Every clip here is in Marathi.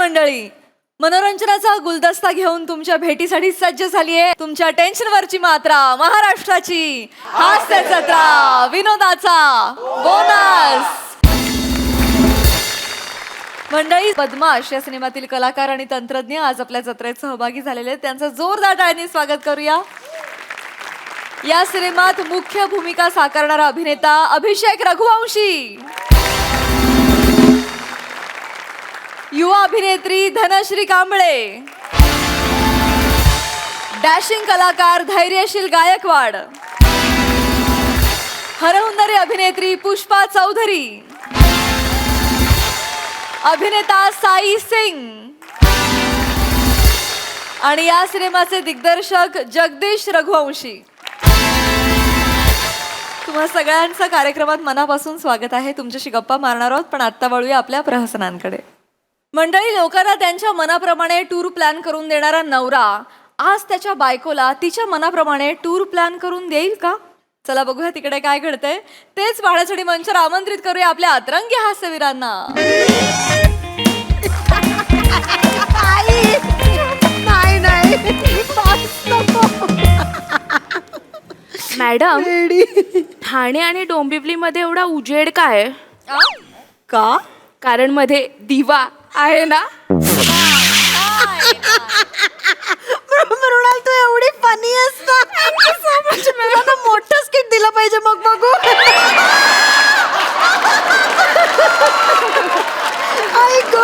मंडळी, मनोरंजनाचा गुलदस्ता घेऊन तुमच्या भेटीसाठी सज्ज झाली आहे तुमच्या टेन्शनवरची मात्रा, महाराष्ट्राची हास्य जत्रा, विनोदाचा बोनस. मंडळी, बदमाश या सिनेमातील कलाकार आणि तंत्रज्ञ आज आपल्या जत्रेत सहभागी झालेले आहेत. त्यांचं जोरदार टाळ्यांनी स्वागत करूया. या सिनेमात मुख्य भूमिका साकारणारा अभिनेता अभिषेक रघुवंशी, युवा अभिनेत्री धनश्री कांबळे, डॅशिंग कलाकार धैर्यशील गायकवाड, हरहुन्नरी अभिनेत्री पुष्पा चौधरी, अभिनेता साई सिंग आणि या सिनेमाचे दिग्दर्शक जगदीश रघुवंशी. तुम्हा सगळ्यांचं कार्यक्रमात मनापासून स्वागत आहे. तुमच्याशी गप्पा मारणार आहोत, पण आत्ता वळूया आपल्या प्रहसनांकडे. मंडळी, लोकांना त्यांच्या मनाप्रमाणे टूर प्लॅन करून देणारा नवरा आज त्याच्या बायकोला तिच्या मनाप्रमाणे टूर प्लॅन करून देईल का? चला बघूया तिकडे काय घडतंय. तेच पाहण्यासाठी मंचावर आमंत्रित करूया आपल्या अतरंगी हास्यवीरांना. मॅडम, ठाणे आणि डोंबिवलीमध्ये एवढा उजेड काय का? कारण मध्ये दिवा आहे ना. मृणाल, तू एवढी फनी असता. मला मोठं स्किट दिलं पाहिजे मग बघू. आई गो,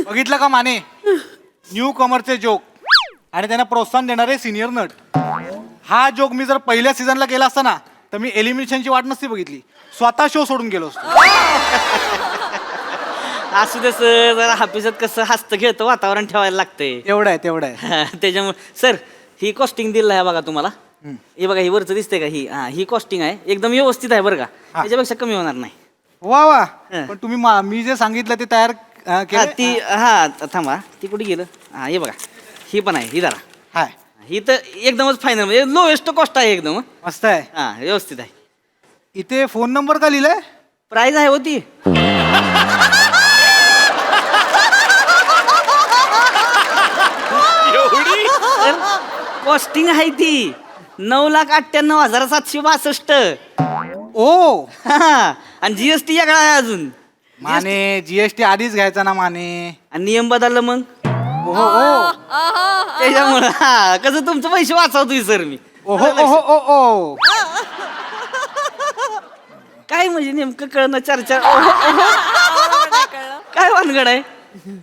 बघितलं का माने, न्यू कमरचे जोक आणि त्यांना प्रोत्साहन देणारे सिनियर नट. हा जोक मी जर पहिल्या सीझनला केला असता ना, तर मी एलिमिनेशनची वाट नसती बघितली, स्वतः शो सोडून गेलो असतो. असू दे सर, जरा हापिसात कसं हसतं खेळतं वातावरण ठेवायला लागतंय. तेवढं आहे, तेवढं आहे. त्याच्यामुळे सर, ही कॉस्टिंग दिलं आहे बघा तुम्हाला. हे बघा, ही वरचं दिसतंय का, ही कॉस्टिंग आहे, एकदम व्यवस्थित आहे बरं का, त्याच्यापेक्षा कमी होणार नाही. वा वा. पण तुम्ही मी जे सांगितलं ते तयार केलं. थांबा, ती कुठे गेलं? हे बघा, ही पण आहे, ही जरा हाय, ही तर एकदमच फायनल, म्हणजे लोएस्ट कॉस्ट आहे एकदम. मस्त आहे. व्यवस्थित आहे. इथे फोन नंबर का लिहिलाय? प्राइस आहे होती. कॉस्टिंग आहे ती 9,98,762. ओ, आणि जीएसटी याकडे आहे अजून. माने जीएसटी आधीच घ्यायचा ना माने. आणि नियम बदललं मग ओहो ओ, त्याच्यामुळं कसं तुमचं पैसे वाचवतोय सर मी. ओहो ओहो ओ ओ. काय म्हणजे नेमकं कळणं चर्चा काय वानगड आहे.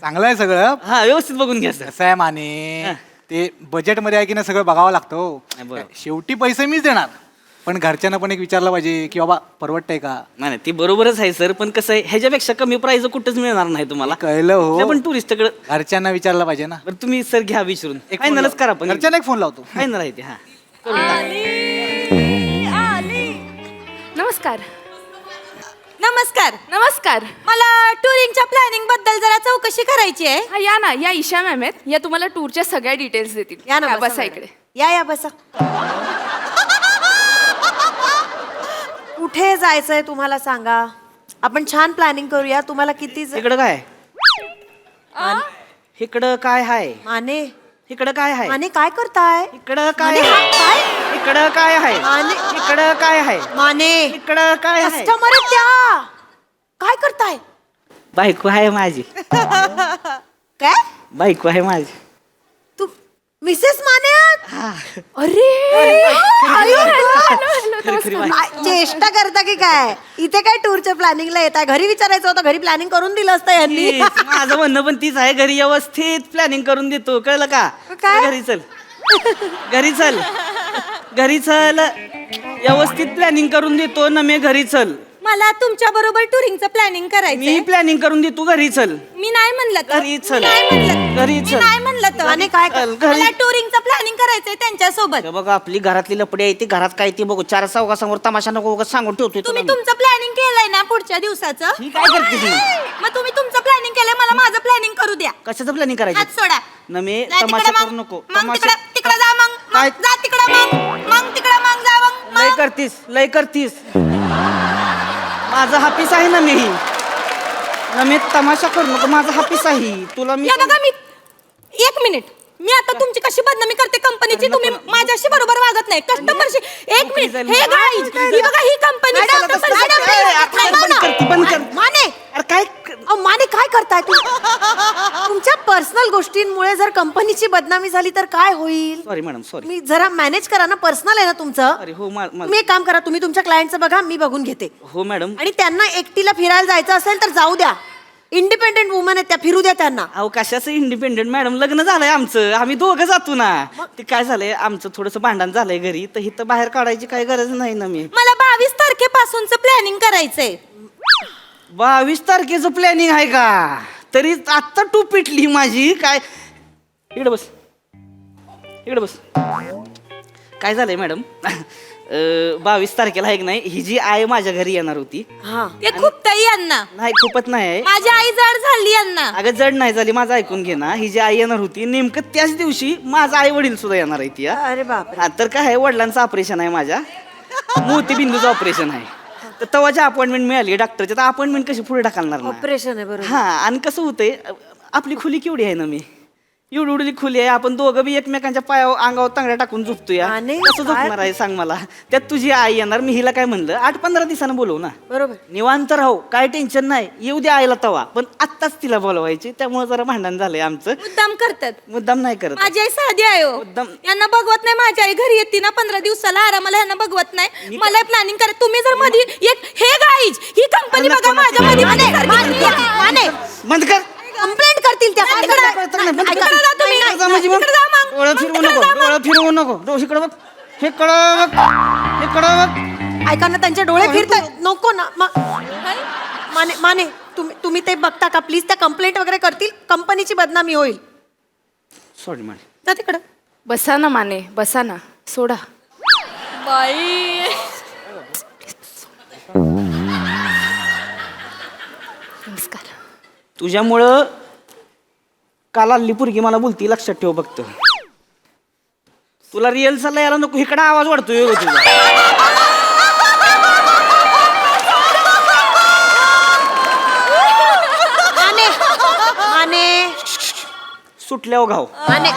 चांगलं आहे सगळं. व्यवस्थित बघून घ्या सर. कसं आहे माने, ते बजेट मध्ये आहे की नाही सगळं बघावं लागतं. बरं. शेवटी पैसे मीच देणार, पण घरच्यांना पण एक विचारलं पाहिजे की बाबा परवडतंय का. नाही, ती बरोबरच आहे सर, पण कसं आहे, ह्याच्यापेक्षा कमी प्राइस कुठंच मिळणार नाही तुम्हाला. कळलं हो, पण टुरिस्टकडे घरच्यांना विचारलं पाहिजे ना. बरं, तुम्ही सर घ्या विचारून. एक फायनलच करा, पण घरच्यांना एक फोन लावतो. फायनल आहे ते. नमस्कार. नमस्कार. नमस्कार. मला टुरिंगच्या प्लॅनिंग बद्दल जरा चौकशी करायची आहे. हा, या ना, या ईशा मॅम आहेत, या तुम्हाला टूरच्या सगळ्या डिटेल्स देतील. या ना, बसा इकडे. या बसा. कुठे जायचंय तुम्हाला सांगा, आपण छान प्लॅनिंग करूया. तुम्हाला किती इकडं काय, इकडं काय आहे, माने इकडं काय आहे, माने काय करताय? इकडं काय माने, आहे, काय? इकडं काय आहे, माने, इकडं काय आहे, माने, इकडं काय आहे. कस्टमर त्या काय करताय? बायको आहे माझी. काय बायको आहे माझी. तू मिसेस माने आहात? अरे, हॅलो, हॅलो, हॅलो, खरी बाई. काय चेष्टा करता की काय? इथे काय टूरच्या प्लॅनिंगला येत आहे? घरी विचारायचं होतं, घरी प्लॅनिंग करून दिलं असतं यांनी. तीच, माझं म्हणणं पण तीच आहे. घरी व्यवस्थित प्लॅनिंग करून देतो, कळलं का? काय? घरी चल, घरी चल, घरी चल, व्यवस्थित प्लॅनिंग करून देतो ना मी. घरी चल, मला तुमच्या बरोबर टुरिंगचं प्लॅनिंग करायचं. मी प्लॅनिंग करून देतो. घरी चल, मी नाही म्हणलं तर. घरी चल, नाही म्हणलं. घरी मी चल. नाही म्हणलं तर. आणि काय चल, घरी. मला टुरिंगचं प्लॅनिंग करायचंय त्यांच्यासोबत. हे बघा, आपली घरातली लपडी आहे ती घरात काय ती बघू. 4 चौघासमोर तमाशा नको उगाच सांगून ठेवतोय तुम्ही तुला मी. तुमचं प्लॅनिंग केलंय ना पुढच्या दिवसाचं? ही काय करते ती? मग तुम्ही तुमचं प्लॅनिंग केलंय, मला माझं प्लॅनिंग करू द्या. कशाचं प्लॅनिंग करायचं? हात सोडा. ना मी जा तमाशा तिकडं करू मग. नको. मग तमाशा तिकडं जा मग. काय? जा तिकडं मग. मग तिकडं मग जा मग. लय करतीस, लय करतीस. माझा हापीस आहे ना मी तमाशा करू नको, माझा हापीस आहे तुला मी या बघा मी 1 मिनिट मी आता तुमची कशी बदनामी करते कंपनीची तुम्ही माझ्याशी बरोबर वागत नाही कस्टमरशी 1 मिनिट हे गाईज ही बघा ही कंपनी बंद कर. माने अरे काय माने काय करताय तुमच्या पर्सनल गोष्टींमुळे जर कंपनीची बदनामी झाली तर काय होईल? Sorry madam sorry. मी जरा मॅनेज करा ना, पर्सनल आहे ना तुमचं. अरे हो तुम्ही एक काम करा, तुम्ही तुमच्या क्लायंटचं बघा, मी बघून घेते. हो मॅडम. आणि त्यांना एकटीला फिरायला जायचं असेल तर जाऊ द्या. इंडिपेंडेंट वुमन आहेत त्या, फिरू द्या त्यांना. अहो कशाचं इंडिपेंडेंट मॅडम, लग्न झालंय आमचं, आम्ही दोघं जातो ना. ते काय झालंय आमचं थोडंसं भांडण झालंय घरी, तर इथं बाहेर काढायची काही गरज नाही ना. मी मला 22 तारखेपासूनच प्लॅनिंग करायचंय. 22 तारखेचं प्लॅनिंग आहे का? तरी आत्ता टू पिटली माझी. काय इकडे बस, इकडे बस. काय झालंय मॅडम, 22 तारखेला आहे की नाही, ही जी आई माझ्या घरी येणार होती. ते खूप ताई यांना नाही खूपच नाही आहे. माझी आई जड झाली यांना. अगं जड नाही झाली, माझं ऐकून घे ना. ही जी आई येणार होती नेमकं त्याच दिवशी माझा आई वडील सुद्धा येणार आहे ती. अरे बाप, तर काय आहे, वडिलांचं ऑपरेशन आहे, माझ्या मोतीबिंदूचं ऑपरेशन आहे. तर तवाची अपॉइंटमेंट मिळाली डॉक्टरची, तर अपॉइंटमेंट कशी पुढे ढकलणार ना. ऑपरेशन आहे बरोबर. हा आणि कसं होतंय, आपली खोली केवढी आहे ना, मी एवढी एवढी खोली आहे, आपण दोघं बी एकमेकांच्या पायावर अंगावर तांगड्या टाकून झोपतोय. आणि कसं झोपणार आहे सांग मला. त्यात तुझी आई येणार, मी हिला काय म्हणलं 8-15 दिवसानं बोलवू ना, बरोबर. निवांत राहू, काय टेन्शन नाही, येऊ द्या आईला तवा. पण आत्ताच तिला बोलवायची, त्यामुळे जरा भांडण झालंय आमचं. मुद्दाम करतात. मुद्दाम नाही करत. माझी आई साधी आहे हो. मुद्दाम. यांना बघवत नाही. माझी आई घरी येते ना 15 दिवसाला आरामाला, यांना बघवत नाही. मला प्लॅनिंग करा. तुम्ही जर मध्ये एक हे गाईज ही कंपनी बघा माझ्या मध्ये माने बंद कर. कंप्लेंट करतील त्या. डोळं फिरवू नको, डोळं फिरवू नको. इकडं बघ, इकडं बघ, इकडं बघ. ऐका ना, त्यांचे डोळे फिरतात. नको ना. माने माने तुम्ही ते बघता का प्लीज? त्या कंप्लेंट वगैरे करतील, कंपनीची बदनामी होईल. Sorry madam. जा तिकडं. बसा ना माने, बसा ना, सोडा. बाई नमस्कार. तुझ्यामुळं काल आली पुरगी मला बोलती, लक्षात ठेव फक्त. तुला रिअल्सला यायला नको, इकडे आवाज वाढतोय हो तुझा. माने माने सुटल्यावर घाव माने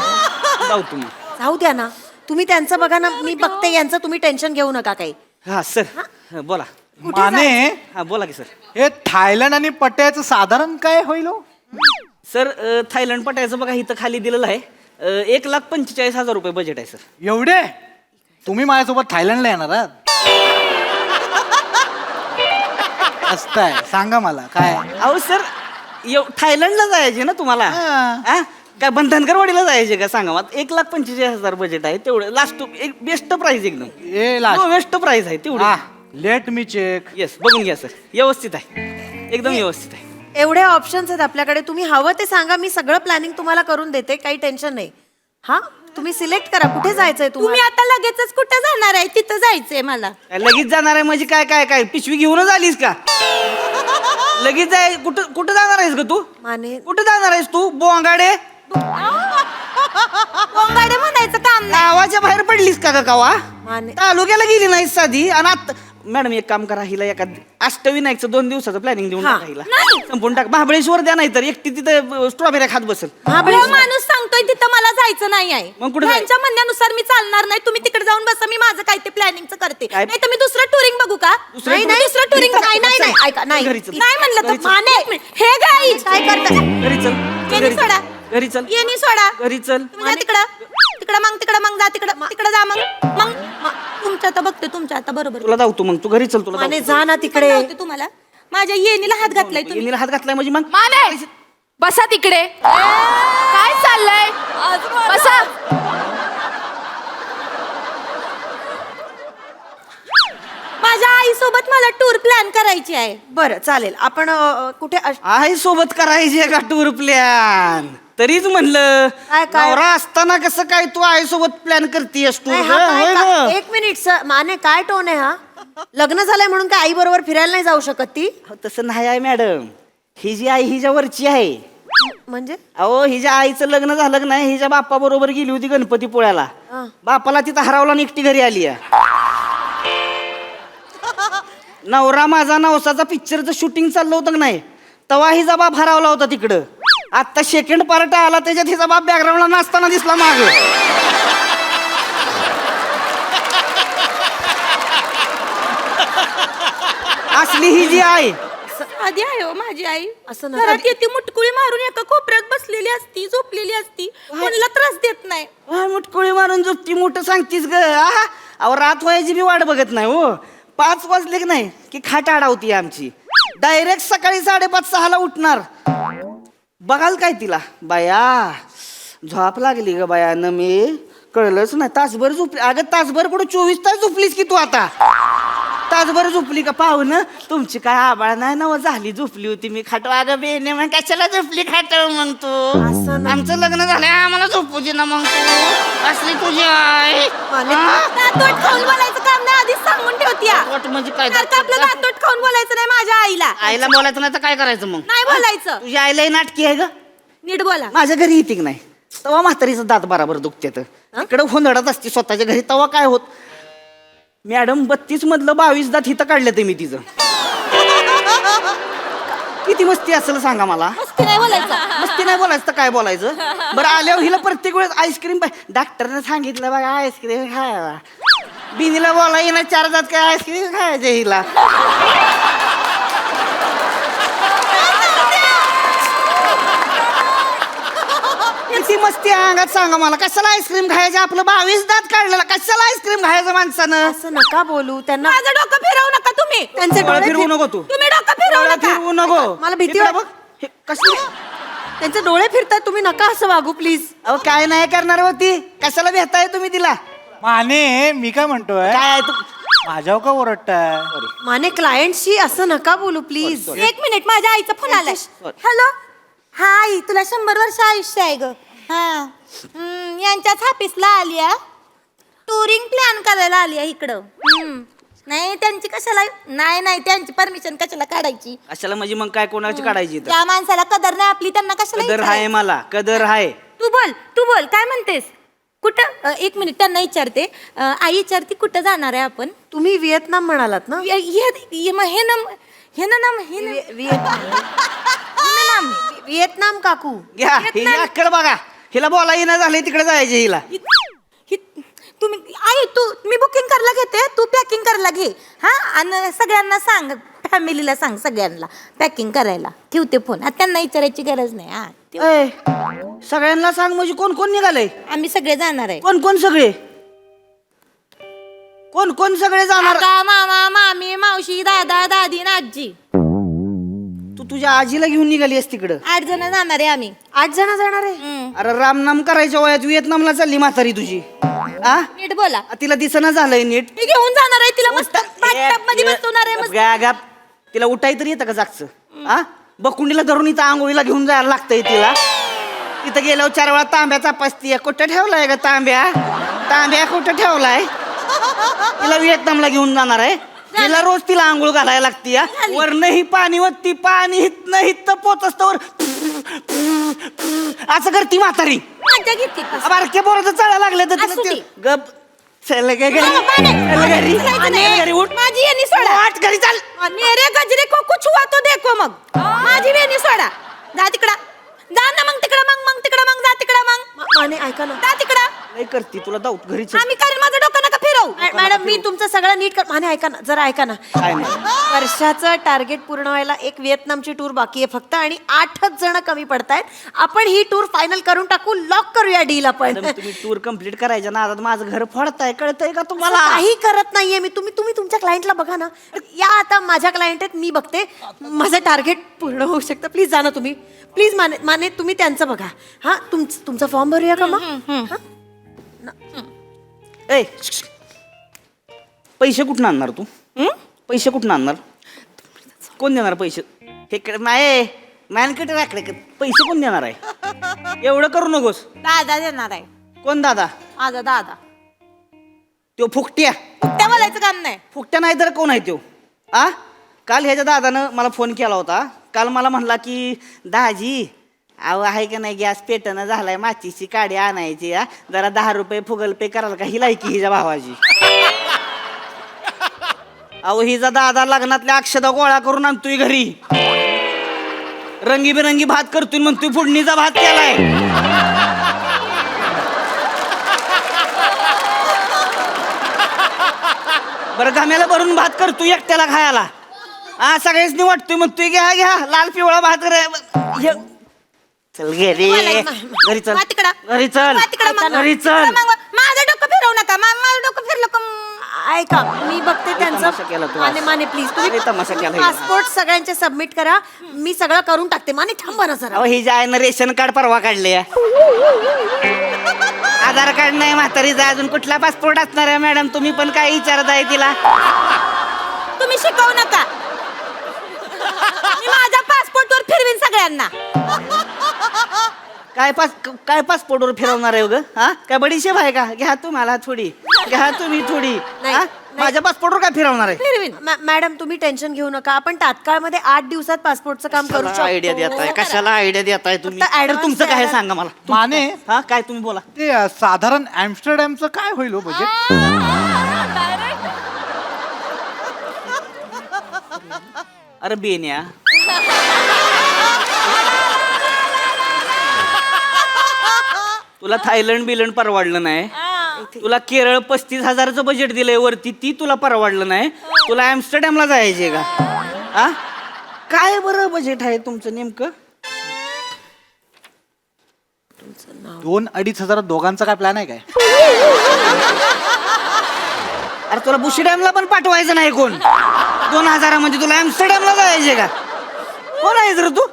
जाऊ तुम्ही. जाऊ द्या ना, तुम्ही त्यांचं बघा ना, मी बघते यांचं. तुम्ही टेन्शन घेऊ नका काही. हा सर बोला. माने हा बोला की सर. हे थायलंड आणि पट्ट्याचं साधारण काय होईल हो? सर थायलंड पटायचं बघा इथं खाली दिलेलं आहे. 1,45,000 रुपये बजेट आहे सर. एवढे? तुम्ही माझ्यासोबत थायलंडला येणार आहात? असताय सांगा मला काय. अहो सर थायलंडला जायचे ना तुम्हाला? हा? काय बंधनकरवाडीला जायचे का सांगा मला. 1,45,000 बजेट आहे, तेवढं लास्ट एक बेस्ट प्राइस एकदम. बेस्ट प्राइस आहे तेवढं. Let me check. येस बघून घ्या सर, व्यवस्थित आहे, एकदम व्यवस्थित आहे. एवढे ऑप्शन्स आहेत आपल्याकडे. तुम्ही हवं ते सांगा, मी सगळं प्लॅनिंग तुम्हाला करून देते, काही टेन्शन नाही. हा तुम्ही सिलेक्ट करा कुठे जायचंय तुम्ही तुम्हाला. आता लगेचच कुठे जाणार आहे? तिथं जायचंय मला. काय लगेच जाणार आहे म्हणजे काय काय काय पिशवी घेऊनच आलीस का? लगेच जाय कुठं कुठं जाणार आहेस ग तू? माने कुठं जाणार आहेस तू बोंगाडे? गोंगाडे म्हणायचं काम नाही. गावाच्या बाहेर पडलीस का ग कावा? माने तालुक्याला गेली नाहीस साधी. आणि आता मॅडम एक काम करा, हिला एका अष्टविनायकचं 2 दिवसाचं प्लॅनिंग देऊन हा. टाका हिला. संपून टाक. महाबळेश्वर द्या, नाही तर एकटी तिथं स्ट्रॉबेरी खात बसल. हा माणूस सांगतोय तिथं मला जायचं नाही आहे. मग कुठे जाय- त्यांच्या म्हणण्यानुसार मी चालणार नाही. तुम्ही तिकडे जाऊन बसा, मी माझं काय ते प्लॅनिंगचं करते. काय? नाही तर मी दुसरं टुरिंग बघू का? दुसरं नाही टुरिंग? दुसरं टुरिंग घरी चल, नाही नाही चल. ऐका नाही. घरी चल. नाही म्हणलं घरी तर चल. माने हे गाईज काय करता? घरी चल, येणी घरी सोडा. चल, घरी चल, येणी सोडा. घरी चल. तुम्ही जा तिकडं तिकडं मग जा तिकडं जा मग तुमच्या आता बघते तुमच्या आता बरोबर. तुला धावतो मग, तू घरी चल. तुला माने धावतो. जा ना तिकडे. लावते तुम्हाला. माझ्या येणीला हात घातलाय तुम्ही. येणीला हात घातलाय म्हणजे मग माने बसा तिकडे. काय चाललंय? बसा. माझ्या आई सोबत मला टूर प्लॅन करायची आहे. बरं चालेल. आपण कुठे आई सोबत करायची का टूर प्लॅन? तरीच म्हणलं काय? नवरा असताना कसं काय तू आई सोबत प्लॅन करतेस टूर? नाही, हा काय का- एक मिनिट सर, माने काय टोन आहे हा? लग्न झालंय म्हणून काय आई बरोबर फिरायला नाही जाऊ शकत ती? तसं नाही आहे मॅडम. ही जी आई हिच्या वरची आहे. म्हणजे अहो हिच्या आईचं लग्न झालं की नाही, हिच्या बाप्पा बरोबर गेली होती गणपतीपुळ्याला. बापाला तिथं हरवला आणि एकटी घरी आली आहे. नवरा माझा नवसाचा पिक्चरचं शूटिंग चाललं होतं का नाही तेव्हा हिचा बाप हरवला होता तिकडं. आता सेकंड पार्ट आला त्याच्यात हिचा बाप बॅकग्राऊंडला नाचताना दिसला माग. असली ही जी आहे. आधी आहे हो माझी आई असं नका. घरात येते मुटकुळी मारून एका कोपऱ्यात बसलेली असती झोपलेली असती कोणाला त्रास देत नाही. मुटकुळी मारून झोपती मोठं सांगतीस ग. अहो रात व्हायची बी वाट बघत नाही हो. 5 वाजले की नाही की खाट आडावती आमची. डायरेक्ट सकाळी 5:30-6ला उठणार. बघाल काय तिला बाया झोप लागली ग बाया न मी कळलंच नाही. तासभर झोपली अगं. तासभर कुठं 24 तास झोपलीस की तू आता. तासभर झोपली का पाहुणं तुमची काय आबाळ नाही ना झाली झोपली होती मी खाटव. अगं बेने मग कशाला झोपली खाटव मग तू. आमचं लग्न झालं आम्हाला झोपू दे ना मग तू. असली तुझी आई. दातोट खाऊन बोलायचं काम नाही आधीच सांगून ठेवती वाट म्हणजे काय सारखं आपलं दातोट खाऊन बोलायचं नाही माझ्या आईला. आईला बोलायचं नाही तर काय करायचं मग. नाही बोलायचं. तुझी आईलाही नाटकी आहे ग. नीट बोला. माझ्या घरी येते की नाही तेव्हा म्हातारीचं दात बराबर दुखते इकडं हुंदडत असते स्वतःच्या घरी तेव्हा काय होत. मॅडम 32 मधलं 22 दात हिथं काढलं ते मी तिचं. किती मस्ती असेल सांगा मला. मस्ती नाही बोलायचं. मस्ती नाही बोलायचं तर काय बोलायचं. बरं आल्यावर हिला प्रत्येक वेळेस आईस्क्रीम डॉक्टरने सांगितलं बघा आईस्क्रीम खायला. बिनीला बोला येणार 4 दात काय आईस्क्रीम खायचं हिला. किती मस्ती आहे अंगात सांगा मला. कशाला आईस्क्रीम खायचं आपलं 22 दात काढलेला कशाला आईस्क्रीम खायचं माणसानं. असं नका बोलू त्यांना. माझं डोकं फिरवू नका तुम्ही. त्यांचे डोळे डोळे फिरवू नको तू. तुम्ही डोकं फिरवू डोळे नका. फिरवू नको. मला भीती इकडे वाट- बघ. हे कसलं. त्यांचे डोळे फिरतात तुम्ही नका असं वागू प्लीज. अहो काय नाही करणार होती कशाला भेटताय तुम्ही तिला. माने मी काय म्हणतोय काय आहे तू. माझ्यावर का ओरडताय. माने क्लायंटशी असं नका बोलू प्लीज. 1 मिनिट माझ्या आईचा फोन आलाय. हॅलो हा आई तुला 100 वर्ष आयुष्य आहे ग. हा यांच्याच ऑफिसला आली आहे. टुरिंग प्लॅन करायला आली आहे इकडं. नाही त्यांची कशाला नाही त्यांची परमिशन कशाला काढायची. कशाला म्हणजे मग काय कोणाची काढायची इथं? त्या माणसाला कदर नाही आपली त्यांना कशाला कदर आहे विचारायचं? मला कदर आहे. तू बोल काय म्हणतेस. कुठं 1 मिनिट त्यांना विचारते. आई विचारते कुठं जाणार आहे आपण. तुम्ही व्हिएतनाम म्हणालात ना. व्हिएतनाम काकू. घ्या हिला अक्कल बघा. हिला बोला येणं झालंय तिकडे जायचे हिला. तुम्ही आई मी बुकिंग करायला घेते तू पॅकिंग करायला घे. हा आणि सगळ्यांना सांग फॅमिलीला सांग सगळ्यांना पॅकिंग करायला. ठेवते फोन. त्यांना विचारायची गरज नाही. हा ठेव. ए, सगळ्यांना सांग म्हणजे कोण कोण निघालंय. आम्ही सगळे जाणार आहे. कोण कोण सगळे कोण कोण सगळे जाणार. काका, मामा मामी मावशी दादा दादी आणि आजी. तू तुझ्या आजीला घेऊन निघालीस तिकडं. 8 जण जाणार आहे आम्ही. 8 जण जाणार आहे. अरे रामनाम करायच्या वयात व्हिएतनामला चालली म्हातारी तुझी. आ नीट बोला. तिला दिसना झालंय नीट. मी घेऊन जाणार आहे तिला मस्त बाथटब मध्ये बसवणार आहे मस्त. गप. तिला उठाय तरी येतं का जागचं. आ बकुंडीला धरून इथं आंघोळीला घेऊन जायला लागतंय तिला. तिथं गेल्यावर 4 वेळा तांब्याचा पसतीय. कुठं ठेवलाय ग तांब्या कुठं ठेवलाय. तिला व्हिएतनामला घेऊन जाणार आहे. तिला रोज तिला आंघोळ घालायला लागते. वरनं ही पाणी वरती पाणी हित पोचस्तवर असं करती म्हातारी. मजा घेते का? बारक्या पोराचं चढा लागलं तर असू दे. गप चल गे घरी. चल घरी. घरी उठ. माझी येणी सोडा. आठ घरी चाल. मेरे गजरे को कुछ हुआ तो देखो मग. माझी वेणी सोडा. जा तिकडं. जा ना मग तिकडं मग तिकडं मग जा तिकडं मग. माने ऐका ना. जा तिकडं. नाही करती तुला दाऊत घरी चल. आम्ही करेन माझं डोकं नका फिरवू. मॅडम मी तुमचं सगळं नीट कर. माने ऐका ना जरा ऐका ना. काय नाही. वर्षाचं टार्गेट पूर्ण व्हायला एक व्हिएतनामची टूर बाकी आहे फक्त आणि 8च जण कमी पडतायत. आपण ही टूर फायनल करून टाकू. लॉक करूया डील आपण. मॅडम, तुम्ही टूर कम्प्लीट करायच्या ना आता माझं घर फोडताय कळतंय का मला तुम्हाला. काही करत नाहीये मी. तुम्ही तुमच्या क्लायंटला बघा ना. या आता माझ्या क्लायंट आहेत मी बघते. माझं टार्गेट पूर्ण होऊ शकतं. प्लीज जा ना तुम्ही. प्लीज माने तुम्ही त्यांचं बघा. हा तुमचा फॉर्म भरूया का मग. हा? ए पैसे कुठून आणणार तू. पैसे कुठून आणणार. कोण देणार पैसे. हे माये मॅनकडे राखले पैसे कोण देणार आहे. एवढं करू नकोस. दादा देणार आहे. कोण दादा. माझा दादा. तो फुकट्या. त्या बोलायचं काम नाही. फुकट्या नाही तर कोण आहे तो. आ काल ह्याच्या दादानं मला फोन केला होता. काल मला म्हणला की दाजी अहो आहे का नाही गॅस पेटणं झालाय माचीची काडी आणायची. जरा 10 रुपये फुगल पे कराल का ही लायकी हिच्या भावाची. अहो हिचा दादा लग्नातल्या अक्षदा गोळा करून आणतोय घरी, रंगीबिरंगी भात करतोय म्हणतोय फोडणीचा भात केलाय. बरं घाम्याला भरून भात करतोय एकट्याला खायला. हा सगळ्यांनी वाटतोय म्हणतोय घ्या घ्या लाल पिवळा भात हे. चल घरी घरी चल वा तिकडं. घरी चल वा तिकडं मग. घरी चल. मग माझं डोकं फिरवू नका. माझं डोकं फिरलं का ऐका मी बघते तमाशा केला त्यांचं. तू माने आज. माने प्लीज अरे तमाशा केला हिने. पासपोर्ट सगळ्यांचे सबमिट करा. मी सगळं करून टाकते. माने थांबा ना जरा. अहो ही जे आहे ना रेशन कार्ड परवा काढले, आधार कार्ड नाही म्हातारीचा. अजून कुठला पासपोर्ट असणार आहे मॅडम? तुम्ही पण काय विचारताय तिला? तुम्ही शिकवू नका. मी माझ्या पासपोर्टवर फिरवीन सगळ्यांना. काय पासपोर्टवर फिरवणार आहे ग? हा काय बडीशेप आहे का? घ्या तुम्हाला थोडी, घ्या तुम्ही थोडी. नाही, हा? नाही. माझ्या पासपोर्टवर काय फिरवणार आहे? फिरवीन. मॅडम तुम्ही टेन्शन घेऊ नका. आपण तात्काळमध्ये 8 दिवसात पासपोर्टचं काम करू शकतो. आयडिया देताय, कशाला आयडिया देताय तुम्ही? फक्त तर advance तुमचं काय आहे द्यायला- सांगा मला. माने हा काय तुम्ही बोला. ते साधारण ॲम्स्टरडॅमचं काय होईल हो बजेट? अरे बेन्या, तुला थायलंड बिलंड परवडलं नाही. तुला केरळ 35,000चं बजेट दिलंय वरती, ती तुला परवडलं नाही. तुला ॲम्स्टरडॅमला जायचे का? हा काय बरं बजेट आहे तुमचं नेमकं? 2-2.5 हजार दोघांचा काय प्लॅन आहे काय? अरे तुला बुशी डॅमला पण पाठवायचं नाही कोण. 2,000 म्हणजे तुला ॲम्स्टरडॅमला जायचे का? कोण आहेस रे तू?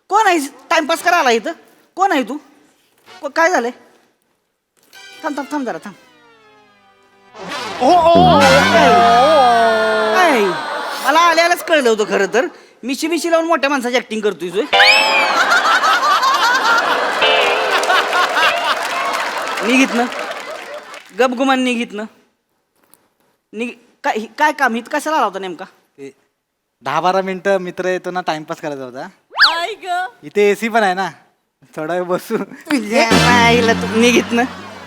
कोण आहेस? टाइमपास करायला इथं? कोण आहे तू? काय झालंय? थांब थांब थांब जरा थांब. काय? मला आल्यालाच कळलं होतं खरं तर. मिशी मिशी लावून मोठ्या माणसाची ऍक्टिंग करतोय तू. निघित ना गपगुमान निघित ना काय काय काम इथं कशाला आला होता नेमका? ते 10-12 मिनिटं मित्र येतो ना, टाइमपास करायचा होता. इथे एसी पण आहे ना, थोडा वेळ बसू.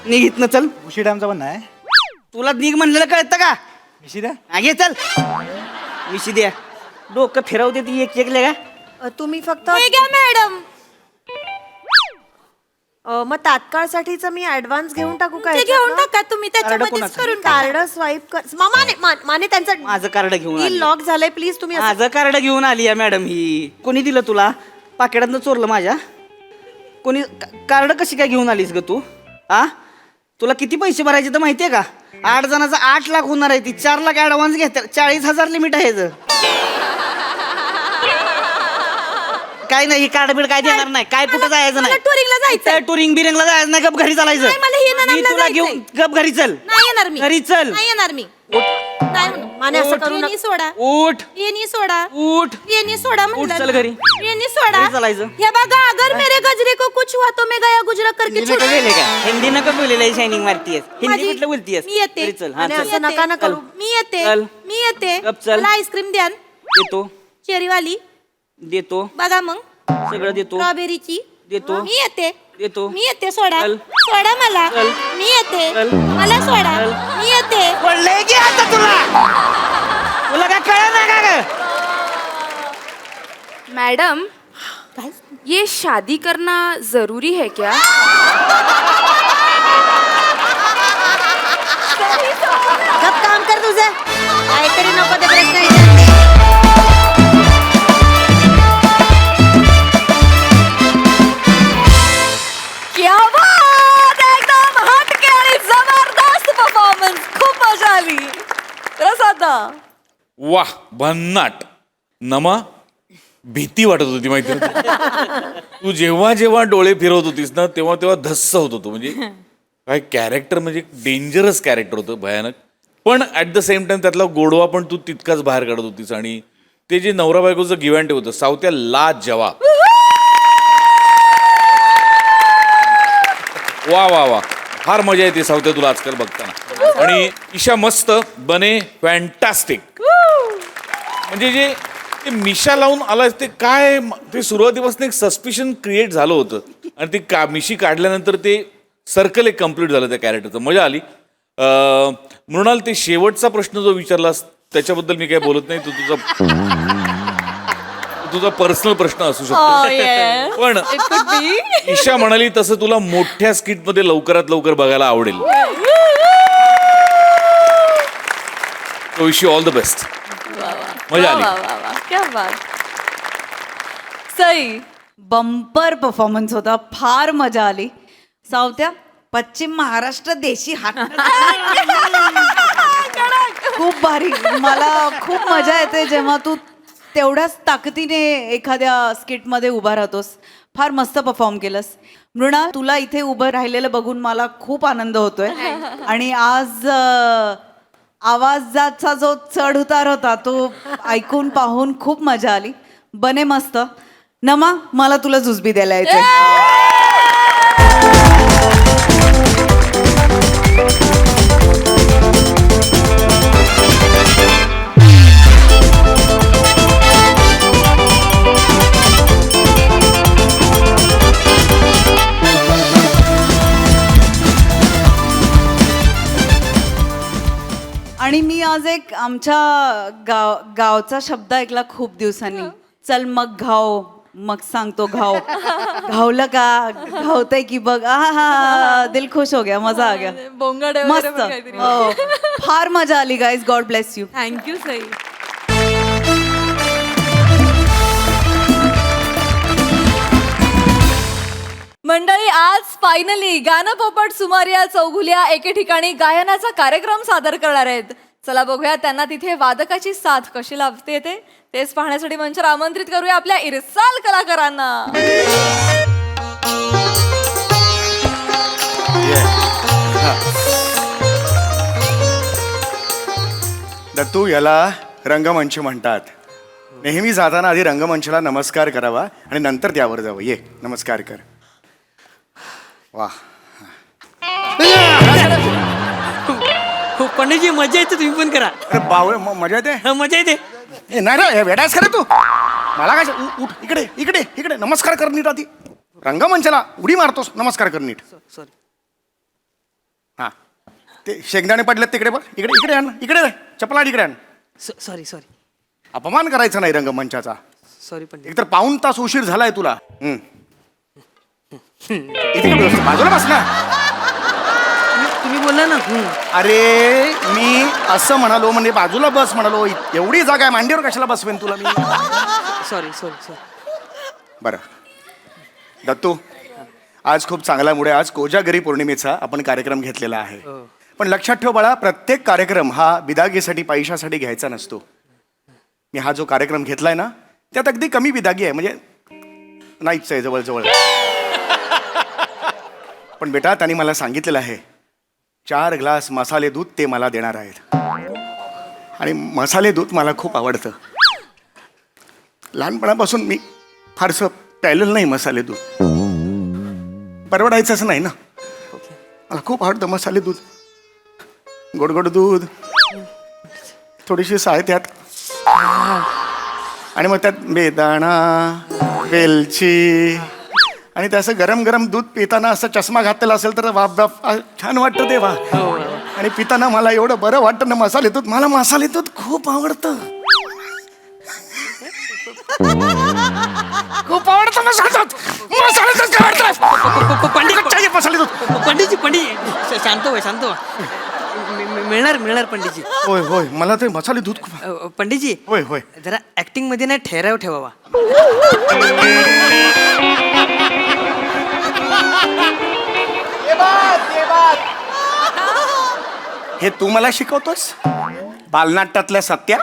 निघित ना चल. उशी डॅमचा पण नाही. तुला निघ म्हणलेलं कळतं का? मिशी द्या. आगे चल. मिशी द्या. डोकं फिरवते ती एक एक का? तुम्ही फक्त हे घ्या मॅडम. मग तात्काळसाठीचं मी ऍडव्हान्स घेऊन टाकू काय? ते घेऊन टाका तुम्ही त्याच्यामध्येच कोणाचं? करून टाका. कार्ड स्वाईप कर. माने त्यांचं माझं कार्ड घेऊन आली. लॉक झालंय. प्लीज तुम्ही असं- माझं कार्ड घेऊन आली आहे मॅडम ही. कोणी दिलं तुला? पाकिटातनं चोरलं माझ्या? कोणी कार्ड कशी काय घेऊन आलीस ग तू? हा तुला किती पैसे भरायचे तर माहितीये का? 8 जणांचा 8 लाख होणार आहे ती. 4 लाख ऍडव्हान्स घेते. 40,000 लिमिट आहे ह्याचं. काय नाही कार्ड बिड काय देणार नाही. काय कुठं जायचं नाही. टुरिंगला जायचं. टुरिंग बिरिंगला जायचं नाही. गप घरी चालायचं. नाही, मला हे ननंदला मी तुला जायचंय. घेऊन गप घरी चल. नाही येणार मी. घरी चल. नाही येणार मी. नाही होणार. माने असं करू येणी नका. सोडा. उठ येणी सोडा. उठ. येणी सोडा म्हणलं उठ, चल ना. घरी. येणी सोडा. घरी चालायचं. हे बघा अगर मेरे गजरे को कुछ हुआ तो मैं गया गुजरा करके हिंदी नका बोलले का? हिंदी नका बोललेलं आहे. शायनिंग मारतीयस. हिंदी माझी- कुठलं बोलतीयस? मी येते. घरी चल. हा आणि चल. असं नका ना करू. मी येते. चल. मी येते. गप चल. मला आईस्क्रीम द्या. देतो चेरीवाली देतो बघा मग. सगळं देतो स्ट्रॉबेरीची. देतो मी येते. देतो. मी येते. सोडा. चल. सोडा मला. चल. मी येते. चल. मला सोडा. चल. मी येते. पडलंय की आता तुला काय कळलं ना का ग? मैडम ये शादी करना जरूरी है क्या? गप काम कर तुझं. काहीतरी नको ते प्रश्न विचारते. क्या बात! एकदम हटके आणि जबरदस्त परफॉर्मन्स. खूप मजा आली. प्रसाद वाह भन्नाट. नमा भीती वाटत होती माहिती होती. तू जेव्हा जेव्हा डोळे फिरवत होतीस ना तेव्हा तेव्हा धस्स होत होतो. म्हणजे काय कॅरेक्टर, म्हणजे डेंजरस कॅरेक्टर होतं, भयानक. पण ऍट द सेम टाइम त्यातला गोडवा पण तू तितकाच बाहेर काढत होतीस. आणि ते जे नवरा बायकोचं गिव्ह अँड टेक होतं सावत्या ला जवाब. वा वा वा, फार मजा येते सावत्या तुला आजकाल बघताना. आणि ईशा मस्त, बने फॅन्टॅस्टिक. म्हणजे जे ते मिशा लावून आलाय ते काय, ते सुरुवातीपासून एक सस्पिशन क्रिएट झालं होतं. आणि ते मिशी काढल्यानंतर ते सर्कल एक कम्प्लीट झालं त्या कॅरेक्टरचं. मजा आली. मृणाल, ते शेवटचा प्रश्न जो विचारलास त्याच्याबद्दल मी काही बोलत नाही. तुझा पर्सनल प्रश्न असू Oh, शकतो. yes. पण It could be. ईशा म्हणाली तसं तुला मोठ्या स्किट मध्ये लवकरात लवकर बघायला आवडेल. Wish you all the best. मजा आली. वा, वा, वा. क्या बात. सई, बंपर परफॉर्मन्स होता, फार मजा आली. सावत्या पश्चिम महाराष्ट्र देशी हात खूप भारी. मला खूप मजा येते जेव्हा तू तेवढ्याच ताकदीने एखाद्या स्किटमध्ये उभा राहतोस. फार मस्त परफॉर्म केलंस. मृणाल, तुला इथे उभं राहिलेलं बघून मला खूप आनंद होतोय. आणि आज आवाजाचा जो चढ उतार होता तो ऐकून पाहून खूप मजा आली. बने मस्त. नमा, मला तुला जुजबी द्यायला यायचंय. आणि मी आज एक आमच्या गावचा शब्द ऐकला खूप दिवसांनी. चल मग घाव, मग सांगतो घाव. घावलं का, घावतंय की बघ. हा दिल खुश हो गया, मजा आ गया. बोंगाडे वगैरे मस्त. पण काहीतरी. हो, फार मजा आली guys. God bless you. Thank you Sai. मंडळी, आज फायनली गाणं पोपट सुमारिया चौघुल्या एके ठिकाणी गायनाचा कार्यक्रम सादर करणार आहेत. चला बघूया त्यांना तिथे वादकाची साथ कशी लाभते तेच पाहण्यासाठी मंचावर आमंत्रित करूया आपल्या इरसाल कलाकारांना. दत्तू, याला रंगमंच म्हणतात. नेहमी जाताना आधी रंगमंचाला नमस्कार करावा आणि नंतर त्यावर जावं. ये, नमस्कार कर. वा, हो पंडितजी, मजा येते, तुम्ही पण करा. अरे बावळे, मजा येते. हा, मजा येते. ए, नाही रे, वेडायस खरं तू. मला काय उठ, इकडे इकडे इकडे. नमस्कार कर नीट आधी. रंगमंचाला उडी मारतोस, नमस्कार कर नीट. सॉरी. हा, ते शेंगदाणे पडलेत तिकडे बघ. इकडे इकडे आण, इकडे रे. चपला इकडे आण. सॉरी सॉरी अपमान करायचा नाही रंगमंचाचा. सॉरी पंडित. एकतर पाऊण तास उशीर झालाय तुला. इथे बस, बाजूला बस ना. तुम्ही बोलला ना. अरे मी असं म्हणालो, म्हणजे बाजूला बस म्हणालो. एवढी जागा आहे, मांडीवर कशाला बसवेन तुला मी. Sorry sorry sorry. बरं दत्तू, आज खूप चांगला मूड आहे. आज कोजागरी पौर्णिमेचा आपण कार्यक्रम घेतलेला आहे. पण लक्षात ठेव बाळा, प्रत्येक कार्यक्रम हा बिदागीसाठी, पैशासाठी घ्यायचा नसतो. मी हा जो कार्यक्रम घेतलाय ना, त्यात अगदी कमी बिदागी आहे, म्हणजे नाहीच आहे जवळजवळ. पण बेटा, त्यांनी मला सांगितलेलं आहे 4 ग्लास मसाले दूध ते मला देणार आहेत. आणि मसाले दूध मला खूप आवडतं. लहानपणापासून मी फारसं प्यायलेलं नाही मसाले दूध. परवडायचंच नाही ना. मला खूप आवडतं मसाले दूध. गोडगोड दूध, थोडीशी साय त्यात, आणि मग त्यात बेदाणा, वेलची, आणि ते असं गरम गरम दूध पिताना असं चष्मा घातलेला असेल तर वाफ बाप छान वाटतं तेव्हा. आणि पिताना मला एवढं बरं वाटतं ना मसाले दूध. मला मसाले दूध खूप आवडतं. खूप आवडतं मसाले दूध. मसाले दूध काय आवडतं? मसाले दूध. पंडितजी पंडितजी शांत व्हा, शांत व्हा. मिळणार पंडितजी. होय होय, मला ते मसाले दूध खूप. पंडितजी, होय होय. जरा ऍक्टिंग मध्ये नाही ठहराव ठेवावा. हे तू मला शिकवतोस बालनाट्यातल्या सत्या?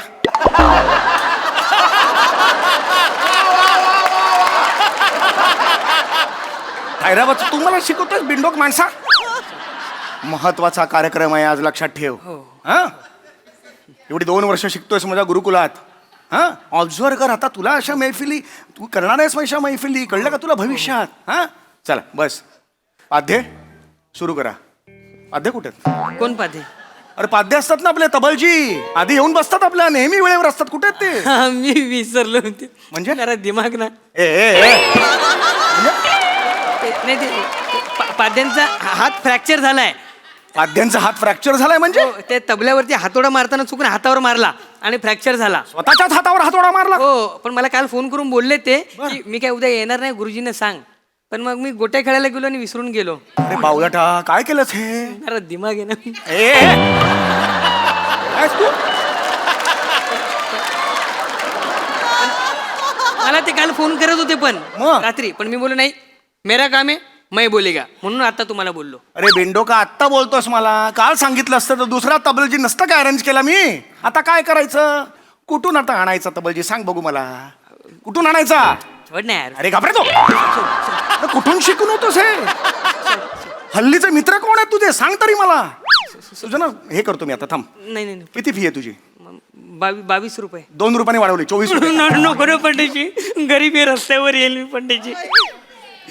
हैराबाद तू मला शिकवतोस बिंडोक माणसा? महत्वाचा कार्यक्रम आहे आज, लक्षात ठेव. हा, एवढी 2 वर्ष शिकतोयस माझ्या गुरुकुलात. हा, ऑब्झर्व कर. आता तुला अशा मैफिली तू करणार आहेस, अशा मैफिली, कळलं का तुला भविष्यात? हा, चला बस. पाध्ये सुरू करा. पाध्ये कुठे आहेत? कोण पाहते? अरे पाध्ये असतात ना आपले, तबलजी आधी येऊन बसतात आपल्या, नेहमी वेळेवर असतात. कुठे आहेत ते? हा, मी विसरलो होते. म्हणजे? जरा दिमाग ना. म्हणजे? नाही, ते पाद्यांचा हात फ्रॅक्चर झालाय. वाद्यांचा हात फ्रॅक्चर झालाय म्हणजे हो, ते तबल्यावरती हातोडा मारताना चुकून हातावर मारला आणि फ्रॅक्चर झाला. स्वतःच्याच हातावर हातोडा मारला. हो, पण मला काल फोन करून बोलले ते की मी काय उद्या येणार नाही, गुरुजींना सांग. पण मग मी गोट्या खेळायला गेलो आणि विसरून गेलो. अरे बावलटा काय केलंस हे? जरा दिमाग आहे ना. ए, कायस तू? मला ते काल फोन करत होते पण मग? रात्री, पण मी बोललो नाही, मेरा काम आहे मैं बोलेगा, म्हणून आता तुम्हाला बोललो. अरे बिंडो का आत्ता बोलतोस मला? काल सांगितलं असतं तर दुसरा तबलजी नसतं काय अरेंज केला मी. आता काय करायचं? कुठून आता आणायचा तबलजी सांग बघू मला. कुठून आणायचा? छोड ना यार. अरे घाबरे तो. अरे कुठून शिकून होतोस हे? हल्लीचे मित्र कोण आहेत तुझे? सांग तरी मला. तुझं ना हे करतो मी आता, थांब. नाही नाही किती फी आहे तुझी? 22 रुपये. 2 रुपयाने वाढवली, 24 रुपये. नको ना पंडितजी, गरीबी रस्त्यावर येईल मी पंडितजी.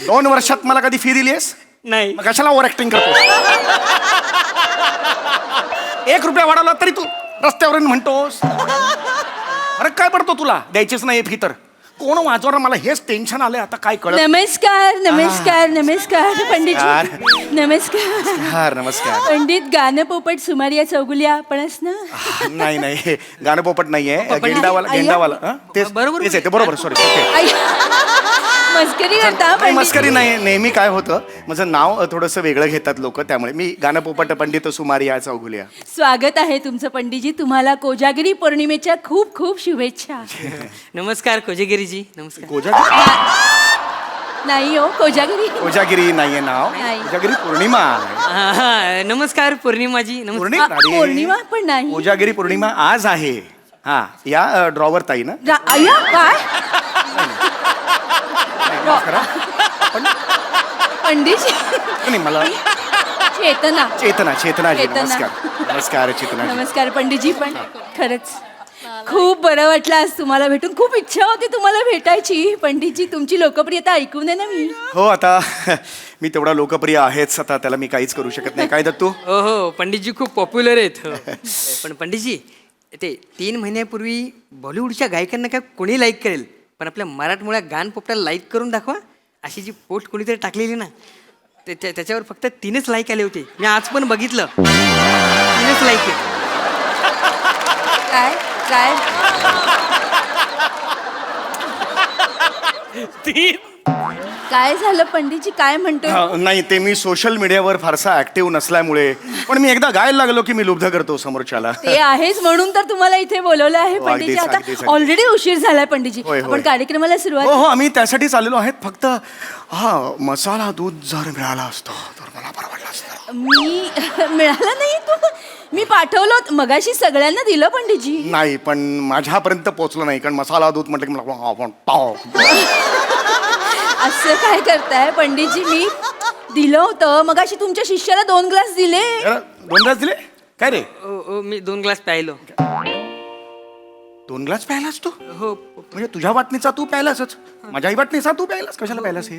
2 वर्षात मला कधी फी दिलीस? नाही. मग कशाला ओव्हर ऍक्टिंग करतो? 1 रुपया वाढवला तरी तू रस्त्यावरून म्हणतोस. अरे काय पडतो तुला? द्यायचीच नाही फी तर. कोण वाजवणार? मला हेच टेन्शन आलंय आता, काय कळत. नमस्कार नमस्कार नमस्कार पंडितजी. नमस्कार नमस्कार. पंडित गाणं पोपट सुमारिया चौगुल्या आपणच ना. नाही नाही, गाणं पोपट नाहीये, गेंडावाला. अय्या. गेंडावाला हं? तेच बरोबर. तेच आहे ते, बरोबर. सॉरी. आई, मस्करी करता नाही, पंडितजी. मस्करी नाही. नेहमी काय होतं, माझं नाव थोडंसं वेगळं घेतात लोक, त्यामुळे मी गाणं पोपट पंडित सुमारिया चौगुलिया. स्वागत आहे तुमचं पंडितजी. तुम्हाला कोजागिरी पौर्णिमेच्या खूप खूप शुभेच्छा. नमस्कार कोजेगिरीजी. नमस्कार. नाही हो, कोजागिरी कोजागिरी नाहीये नाव, नाही. कोजागिरी पौर्णिमा आहे. हा, नमस्कार पौर्णिमाजी. नमस्कार. पौर्णिमा अरे, पौर्णिमा पण नाही. कोजागिरी पौर्णिमा आज आहे. हा, या ड्रॉवर ताई ना. अय्या काय पंडितजी? नाही मला चेतना चेतनाजी. चेतना. नमस्कार. नमस्कार चेतनाजी. नमस्कार पंडितजी. पण खरंच खूप बरं वाटलं आज तुम्हाला भेटून. खूप इच्छा होती तुम्हाला भेटायची पंडितजी. तुमची लोकप्रियता ऐकून आहे ना मी. हो, आता मी तेवढा लोकप्रिय आहेच, आता त्याला मी काहीच करू शकत नाही. काय दत्तू? हो हो, पंडितजी खूप पॉप्युलर आहेत. हो. पण पंडितजी, ते 3 महिन्यापूर्वी बॉलिवूडच्या गायकांना काय कोणी लाईक करेल, पण आपल्या मराठमोळ्या गान पोपटाला लाईक करून दाखवा, अशी जी पोस्ट कोणीतरी टाकलेली ना, त्याच्यावर फक्त 3च लाईक आले होते. मी आज पण बघितलं, 3च लाईक आहे. काय काय काय झालं पंडितजी? काय म्हणतो? नाही, ते मी सोशल मीडियावर फारसा ऍक्टिव्ह नसल्यामुळे, पण मी एकदा गायला लागलो की मी लुब्ध करतो समोरच्याला. ते आहेच म्हणून तर तुम्हाला इथे बोलवलं आहे हो, पंडितजी. अगदीच, आता अगदीच, अगदीच. ऑलरेडी उशीर झालाय पंडितजी. होय, होय. आपण कार्यक्रमाला हो सुरुवात. हो, आम्ही त्यासाठीच आलेलो आहेत. फक्त हा मसाला दूध जर मिळाला असतो तर मला परवडलं असतं. मी मिळाला नाही तू. मी पाठवलं होतं मगाशी, सगळ्यांना दिलं पंडितजी. नाही, पण माझ्यापर्यंत पोहोचलं नाही, कारण मसाला दूध म्हटलं की मला आपण टाव. असं काय करताय पंडितजी? मी दिलं होतं मगाशी, तुमच्या शिष्याला 2 ग्लास दिले. 2 ग्लास दिले? काय रे? मी 2 ग्लास प्यायलो. 2 ग्लास प्यायलास तू? हो. म्हणजे तुझ्या वाटणीचा तू प्यायलासच, माझ्याही वाटणीचा तू प्यायलास. कशाला प्यायलास हे?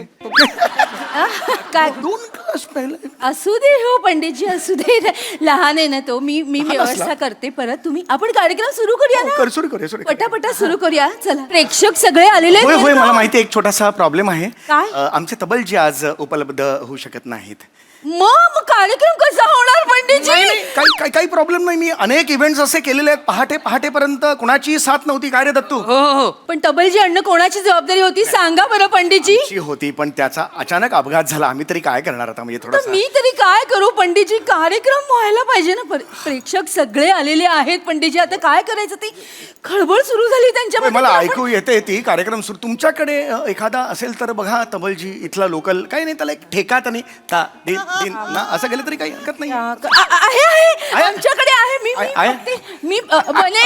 काय 2 ग्लास प्यायला? असू दे हो पंडितजी, असू दे. लहान आहे ना तो. मी व्यवस्था करते परत. आपण कार्यक्रम सुरू करूया ना. सुरू करूया. पटापटा सुरू करूया. चला, प्रेक्षक सगळे आलेले आहेत होय होय, बरं का? मला माहिती आहे, एक छोटासा प्रॉब्लेम आहे. काय? आमचे तबलजी आज उपलब्ध होऊ शकत नाहीत. मग कार्यक्रम कसा होणार पंडितजी? काही प्रॉब्लेम नाही. मी अनेक इव्हेंट्स असे केलेले आहेत, पहाटेपर्यंत कुणाची साथ नव्हती. काय रे दत्तू? हो हो. पण तबलजी अण्ण कोणाची जबाबदारी होती सांगा बरं पंडितजी. ची होती, पण त्याचा अचानक अपघात झाला. आम्ही तरी काय करणार आता, म्हणजे तर थोडासा. मी तरी काय करू पंडितजी? कार्यक्रम व्हायला पाहिजे ना. प्रेक्षक सगळे आलेले आहेत पंडितजी. आता काय करायचं? ती खळबळ सुरू झाली त्यांच्या होय, मध्ये. मला तर आपण- ऐकू येते ती कार्यक्रम सुरू. तुमच्याकडे एखादा असेल तर बघा, तबलजी इथला लोकल. काही नाही, त्याला एक ठेका त्याने ना असं गेलं तरी काही हरकत नाही. आहे आमच्याकडे आहे. आहे? मी बने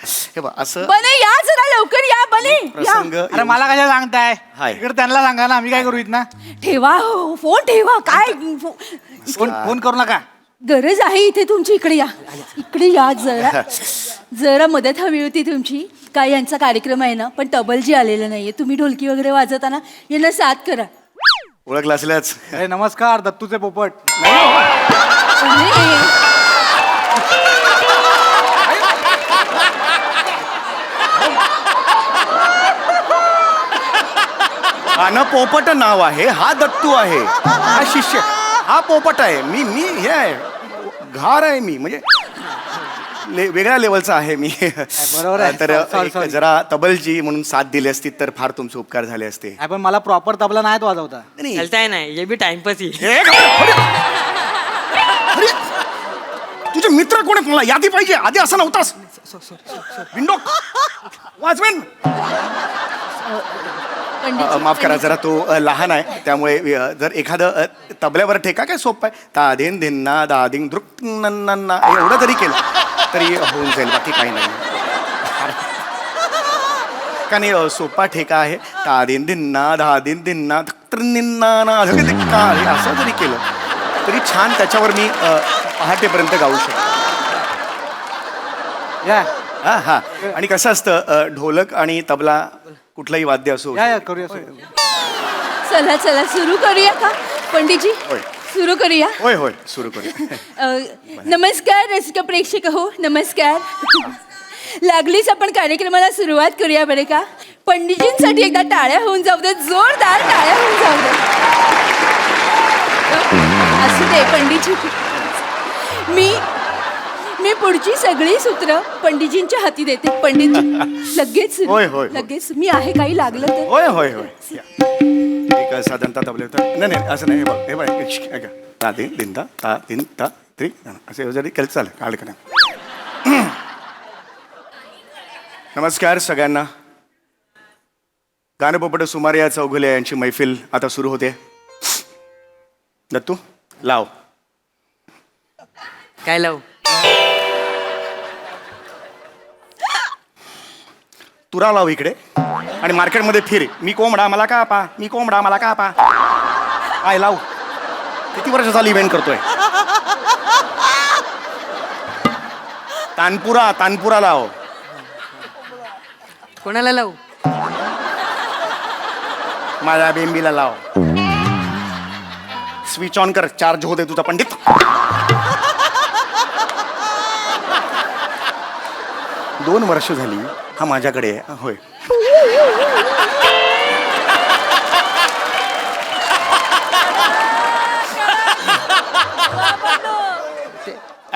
हे बघ असं बने, या जरा लवकर या बने, या. प्रसंग अरे मला कशा सांगताय? हाय. इकडे त्यांना सांगा ना, आम्ही काय करू इथं? ठेवा हो, फोन ठेवा. काय फोन करू नका. गरज आहे इथे तुमची. इकडे या, इकडे या जरा. जरा मदत हवी होती तुमची. काय यांचा कार्यक्रम आहे ना, पण तबलजी आलेलं नाहीये. तुम्ही ढोलकी वगैरे वाजवताना यांना साथ करा. ओळखलं असल्याच. अरे नमस्कार, दत्तूचे पोपट. गाणं पोपट नाव आहे, हा दत्तू आहे, हा शिष्य, हा पोपट आहे. मी हे आहे घार आहे मी म्हणजे वेगळ्या लेवलचा आहे मी. बरोबर आहे. तर Sorry, एक sorry. जरा तबलजी म्हणून साथ दिली असती तर फार तुमचे उपकार झाले असते. नाही, पण मला प्रॉपर तबला नाहीत वाजवता. नाही, चलताय ना ये बी टाइमपास ही. हे अरे, तुझे मित्र कोण आहेत? मला यादी पाहिजे, आधी असं नव्हतास. विंडो वाचवेन. माफ करा, जरा तो लहान आहे त्यामुळे जर एखादं तबल्यावर ठेका काय सोपं आहे. ता दिन धिन्ना दा दिन दृक नन्ना एवढं जरी केलं तरी होऊन जाईल, बाकी काही नाही. का नाही सोपा ठेका आहे. ता दिन धिन्ना धा दिन धिन्ना निन्ना ना असं जरी केलं तरी छान त्याच्यावर मी पहाटेपर्यंत गाऊ शकतो. या हा हा. आणि कसं असतं ढोलक आणि तबला कुठलंही वाद्य असो. या करूया सुरू. चला चला सुरू करूया का पंडितजी? होय सुरू करूया. होय होय सुरू करू. नमस्कार रसिक प्रेक्षक हो, नमस्कार. लागलीच आपण कार्यक्रमाला सुरुवात करूया बरे का. पंडितजींसाठी एकदा टाळ्या होऊन जाऊ दे, जोरदार टाळ्या होऊन जाऊ दे. असू दे पंडितजी. मी पुढची सगळी सूत्र पंडितजींच्या हाती देते. पंडितजी लगेच सुरू. होय, होय, होय. लगेच मी आहे, काही लागलं तर. होय होय होय या. एक साधारणतः तबले होतं. नाही नाही असं नाही. हे बघ हे बघ ता दिन दिनता ता दिन ता त्रि असे जरी केलं चालेल, काढ का नाही. नमस्कार सगळ्यांना. गानपोपट सुमारिया चौगुले यांची मैफिल आता सुरू होते. दत्तू लाव. काय लावू? तुरा लाव इकडे आणि मार्केटमध्ये फिर. मी कोंबडा मला का पा, मी कोंबडा मला का पा. काय लाव. किती वर्ष झाली इव्हेंट करतोय. तानपुरा लाव. कोणाला लावू? माझ्या बेंबीला लाव. स्विच ऑन कर, चार्ज होते तुझा पंडित. दोन वर्ष झाली हा माझ्याकडे आहे. होय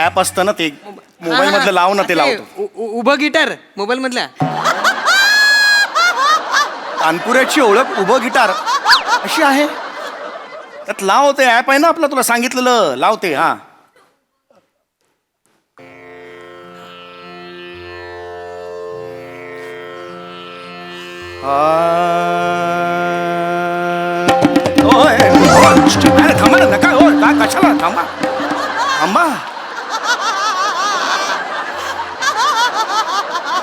ऍप असतं ना ते मोबाईल मधलं लाव ना, ते लावतो. उभं गिटार मोबाईल मधला. तानपुऱ्याची ओळख उभं गिटार अशी आहे. त्यात लावते ऍप आहे ना आपलं, तुला सांगितलेलं लावते. हा अरे थांबा ना, नका हो का, कशाला थांबा थांबा.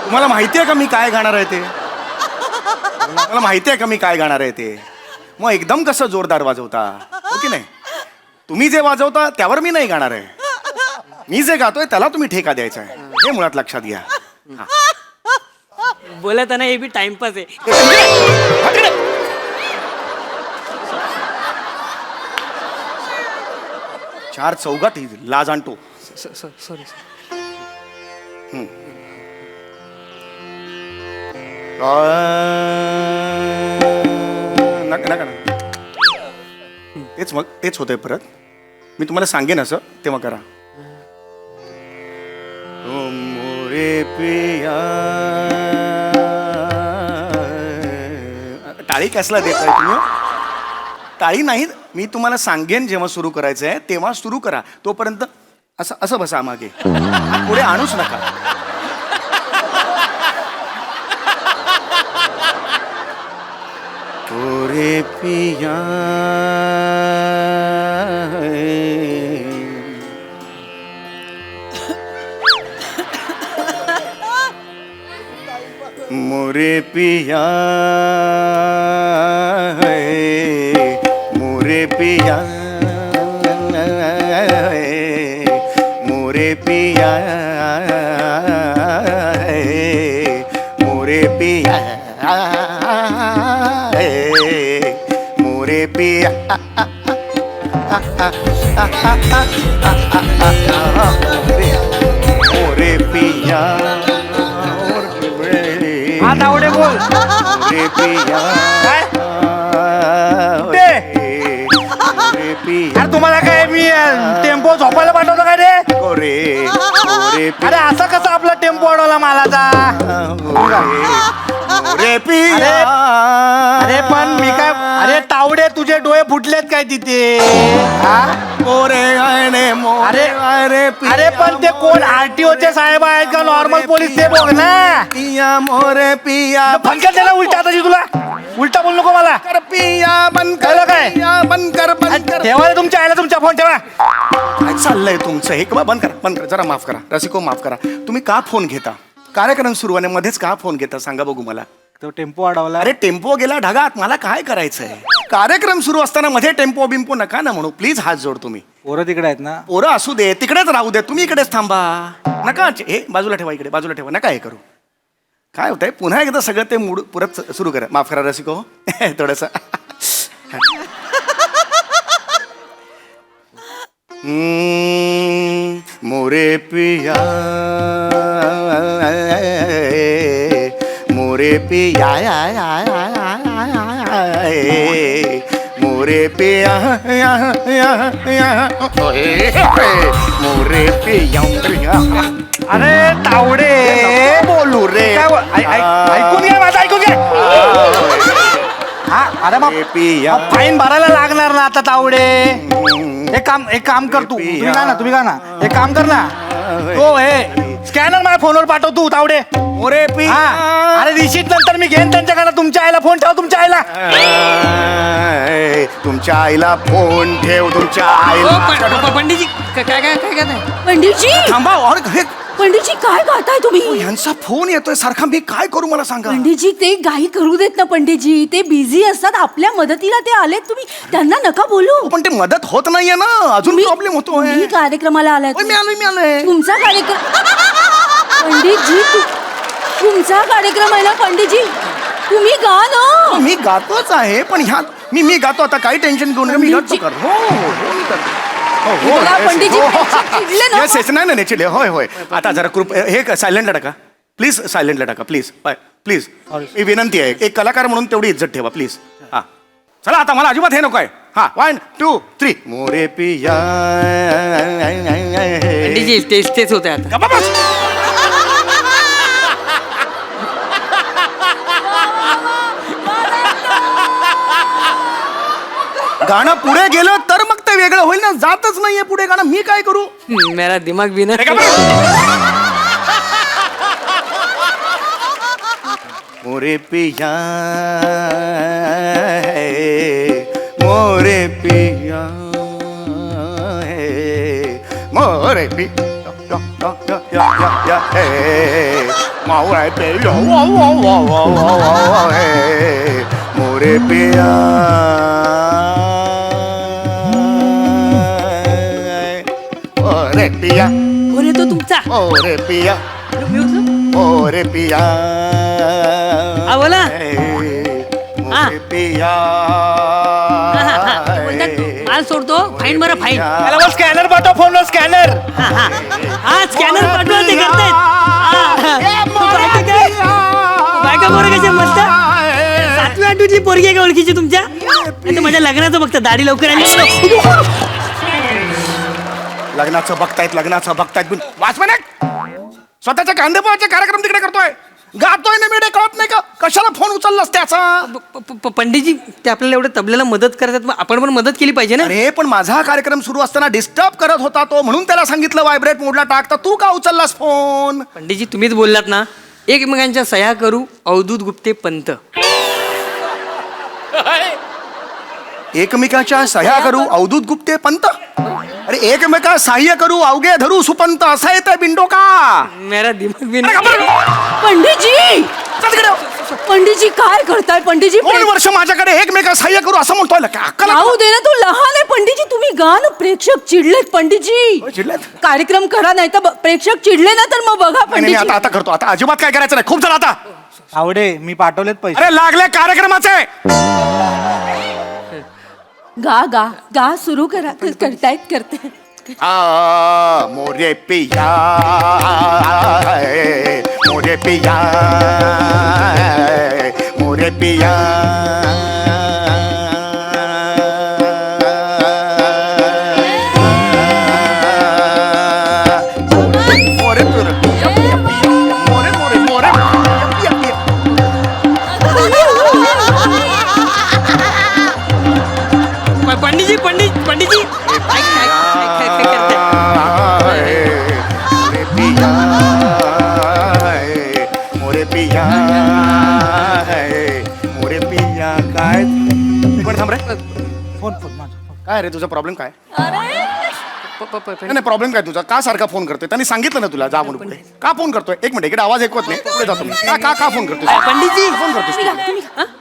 तुम्हाला माहिती आहे का मी काय गाणार आहे ते? मला माहिती आहे का मी काय गाणार आहे ते? मग एकदम कसं जोरदार वाजवता हो की नाही? तुम्ही जे वाजवता त्यावर मी नाही गाणार आहे. मी जे गातोय त्याला तुम्ही ठेका द्यायचा आहे, हे मुळात लक्षात घ्या. बोलत ना हे बी टाइमपास आहे. चार चौघात लाज आणतो. सॉरी. नका नका ना. तेच होतंय परत. मी तुम्हाला सांगेन असं, तेव्हा करा. ओ मोरे पिया. टाळी कसला देताय तुम्ही? टाळी नाही, मी तुम्हाला सांगेन जेव्हा सुरू करायचं आहे तेव्हा सुरू करा. तोपर्यंत असं असं बसा मागे, पुढे आणूच नका. ओरे पिया मोरे पिया मोरे पिया मोरे पिया मोरे पिया मोरे पिया मोरे पिया आता आवडे बोल. मोरे पिया मोरे पिया. अरे तुम्हाला काय मी टेम्पो झोपायला पाठवतो काय रे? मोरे मोरे अरे असा कसा आपला टेम्पो अडवला मालाचा मोरे पिया अरे पण मी काय अरे तावडे तुझे डोळे फुटलेत काय तिथे हा? मोरे गाणे मोरे अरे अरे पण ते कोण आरटीओचे साहेब आहेत का नॉर्मल पोलीस ते बघ ना पिया मोरे पिया फंक्शन त्याला उलटा आता तुला उलटा बोल नको मला कर पिया बंद कळलं कर काय? पिया बंद कर बंद कर ठेवा रे तुमच्या आईला तुमचा फोन ठेवा काय चाललंय तुमचं हे बंद करा बंद करा जरा माफ करा रसिको माफ करा तुम्ही का फोन घेता कार्यक्रम सुरू होण्यामध्येच का फोन घेता सांगा बघू मला तो टेम्पो अडवला अरे टेम्पो गेला ढगात मला काय करायचंय कार्यक्रम सुरू असताना मध्ये टेम्पो बिम्पो नका ना म्हणू प्लीज हात जोड तुम्ही पोरं तिकडे आहेत ना पोरं असू दे तिकडेच राहू दे तुम्ही इकडेच थांबा नका हे बाजूला ठेवा इकडे बाजूला ठेवा नका हे करू काय होतंय पुन्हा एकदा सगळं ते मूड परत सुरू करा माफ करा रसिको थोडस मोरे पिया मोरे पिया मोरे पिया मोरे पिया अरे तावडे बोलू रे ऐकून घे माझं ऐकून घे हा अरे मग पिया फाईन भरायला लागणार ना आता तावडे एक काम कर तू तुम्ही गा ना एक काम कर ना तो हे स्कॅनर माझ्या फोनवर पाठव तू तावडे मोरे पिया हा अरे रिशीट नंतर मी घेईन त्यांच्याकडे तुमच्या आईला फोन ठेव तुमच्या आईला तुमच्या आईला फोन ठेव तुमच्या आईला पंडितजी काय काय काय काय काय पंडितजी थांबा अरे हे पंडितजी काय गाताय तुम्ही यांचा फोन येतोय सारखा मी काय करू मला सांगा पंडितजी ते गाई करू देत ना पंडितजी ते बिझी असतात आपल्या मदतीला ते आलेत तुम्ही त्यांना नका बोलू पण ते मदत होत नाहीये ना अजून प्रॉब्लेम होतोय तुम्ही कार्यक्रमाला आलाय ओय, मी आलोय तुमचा कार्यक्रम पंडितजी तुमचा कार्यक्रम आहे ना पंडितजी तुम्ही गा ना मी गातोच आहे पण ह्या मी गातो आता काही टेन्शन घेऊन मी गातो कर हो हो मी करतो बघा, पंडितजी, चिडले ना. येस नाही चिडले होय होय आता जरा हे सायलेंटला टाका प्लीज सायलेंटला टाका प्लीज प्लीज ही विनंती आहे एक कलाकार म्हणून तेवढी इज्जत ठेवा प्लीज हा चला आता मला अजिबात हे नको आहे हा 1 2 3 मोरे पिया पंडितजी तेच होत आहे गप्पा बस. गाणं पुढे गेलं तर मग ते वेगळं होईल ना जातच नाहीये पुढे गाणं मी काय करू मेरा दिमाग भी ना मोरे पिया मोरे पिया मोरे पिया मोरे पिया मोरे पिया ओरे पिया बोले तो तुमचा ओरे पिया ओरे पिया बोला मोरे पिया माल सोडतो फाईन बरं फाईन त्याला मग स्कॅनर पाठव फोनवर स्कॅनर हा स्कॅनर पाठवा ते करतायत बायका पोरं कशा मस्त 7वी 8वीतली पोरगी आहे का ओळखीची तुमच्या नाही माझ्या लग्नाचं बघता दाढी लवकर आली लग्नाचं बघतायत पण वाचवा स्वतःच्या कांदेपोहाचे कार्यक्रम तिकडे करतोय गातोय ना मेडे कळत नाही का कशाला फोन उचललास त्याचा पंडितजी ते आपल्याला एवढं तबल्याला मदत करतात मग आपण पण मदत केली पाहिजे ना अरे पण माझा कार्यक्रम सुरू असताना डिस्टर्ब करत होता तो म्हणून त्याला सांगितलं व्हायब्रेट मोडला टाक तर तू का उचललास फोन पंडितजी तुम्हीच बोललात ना एकमेकांच्या सह्या करू अवधूत गुप्ते पंत एकमेकाच्या सह्या करू अवधूत गुप्ते पंत अरे एकमेका सहाय्य करू अवघे धरू सुपंत असं येतंय बिंडो का मेरा दिमाग भी पंडितजी पंडितजी काय करताय पंडितजी 2 वर्ष माझ्याकडे एकमेका सहाय्य करू असं म्हणतोय अक्कल राहू दे ना तू लहान आहे पंडितजी तुम्ही गा ना प्रेक्षक चिडलेत पंडितजी चिडलेत कार्यक्रम करा नाही तर प्रेक्षक चिडले ना तर मग बघा नाही पंडितजी आता करतो आता अजिबात काय करायचं नाही खूप झालं आता आवडे मी पाठवलेत पैसे अरे लागले कार्यक्रमाचे गा गा गा सुरू करा करते मोरे पिया मोरे पिया मोरे पिया पिया काय पण थांब रे फोन फोन माझा काय रे तुझा प्रॉब्लेम काय अरे नाही प्रॉब्लेम काय तुझा का सारखा फोन करतोय त्यांनी सांगितलं ना तुला जा म्हणून पुढे का फोन करतोय एक मिनिट इकडे आवाज ऐकवत नाही पुढे जातो मी. का का का फोन करतोय पंडितजी फोन करतोय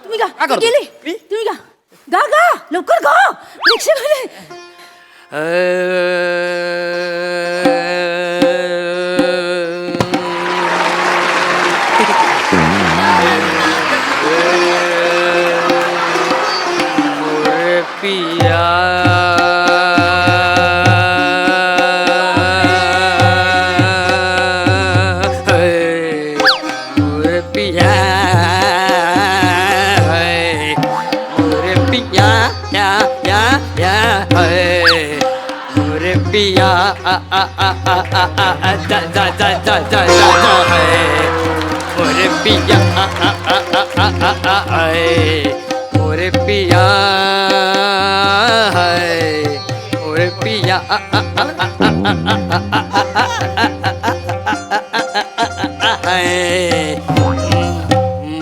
तुम्ही गा काय करतो? गेले तुम्ही गा गा गा लवकर गा रिक्षामध्ये पिया पिया पिया या या या मोरे पिया जा जा जा जा जा मोरे पिया मोरे पिया मोरे पिया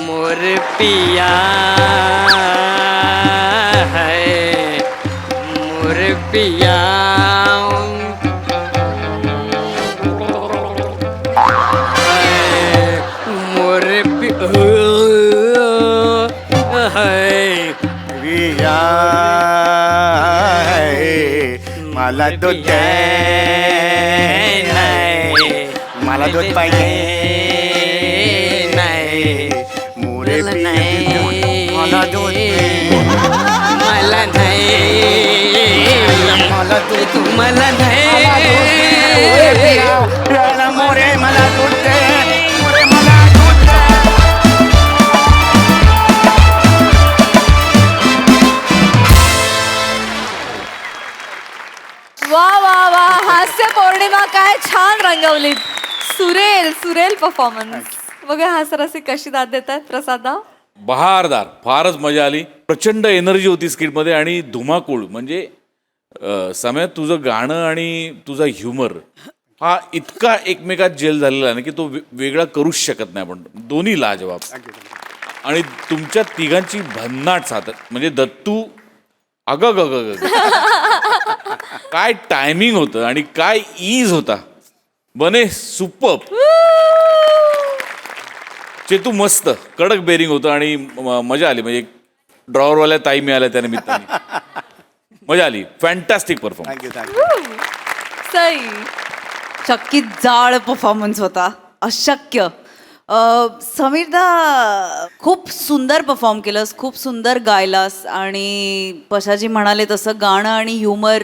मोर पिया मोर पिया मोर पिया मला दूध दे मला दूध पाहिजे मोरे पिया मला दूध दे मला नाही मला दूध तुम्हाला नाही मोरे मला दूध दे मोरे मला दूध दे वा वा वा हास्य पौर्णिमा काय छान रंगवलीत. सुरेल सुरेल परफॉर्मन्स. बघा हास्यरसिक कशी दाद देतात प्रसादा. बहारदार, फारच मजा आली. प्रचंड एनर्जी होती स्किटमध्ये आणि धुमाकूळ म्हणजे समय तुझं गाणं आणि तुझा ह्युमर हा इतका एकमेकात जेल झालेला आहे ना की तो वेगळा करूच शकत नाही आपण. दोन्ही लाजवाब. आणि तुमच्या तिघांची भन्नाट साथ म्हणजे दत्तू अग काय टायमिंग होतं आणि काय ईज होता. बने सुपर. चेतू मस्त कडक बेरिंग होतं आणि मजा आली. म्हणजे ड्रॉवरवाल्या ताई मिळाल्या त्या निमित्ताने मजा आली. Fantastic performance. थँक्यू सई. चक्कीत जाळ परफॉर्मन्स होता. अशक्य. समीरदा खूप सुंदर परफॉर्म केलंस, खूप सुंदर गायलास आणि पशाजी म्हणाले तसं गाणं आणि ह्युमर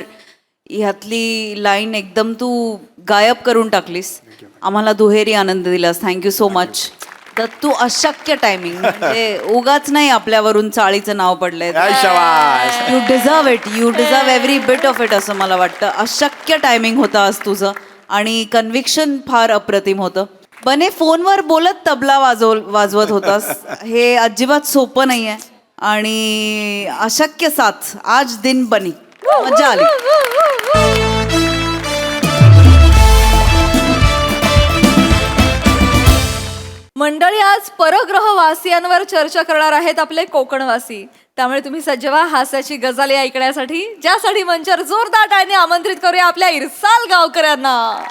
ह्यातली लाईन एकदम तू गायब करून टाकलीस. आम्हाला दुहेरी आनंद दिलास. Thank you so much. दत्तू अशक्य टायमिंग म्हणजे उगाच नाही आपल्यावरून चाळीचं नाव पडलंय. You deserve it. You deserve every bit of it असं मला वाटतं. अशक्य टायमिंग होता आज तुझं आणि कन्व्हिक्शन फार अप्रतिम होतं. बने फोनवर बोलत तबला वाजवत होतास. हे अजिबात सोपं नाही आहे आणि अशक्य साथ. आज दिन बनी. मजा आली. मंडळी आज परग्रहवासियांवर चर्चा करणार आहेत आपले कोकणवासी. त्यामुळे तुम्ही सज्ज व्हा हास्याची गजाली ऐकण्यासाठी, ज्यासाठी मंचावर जोरदार टाळ्यांनी आमंत्रित करूया आपल्या इरसाल गावकऱ्यांना.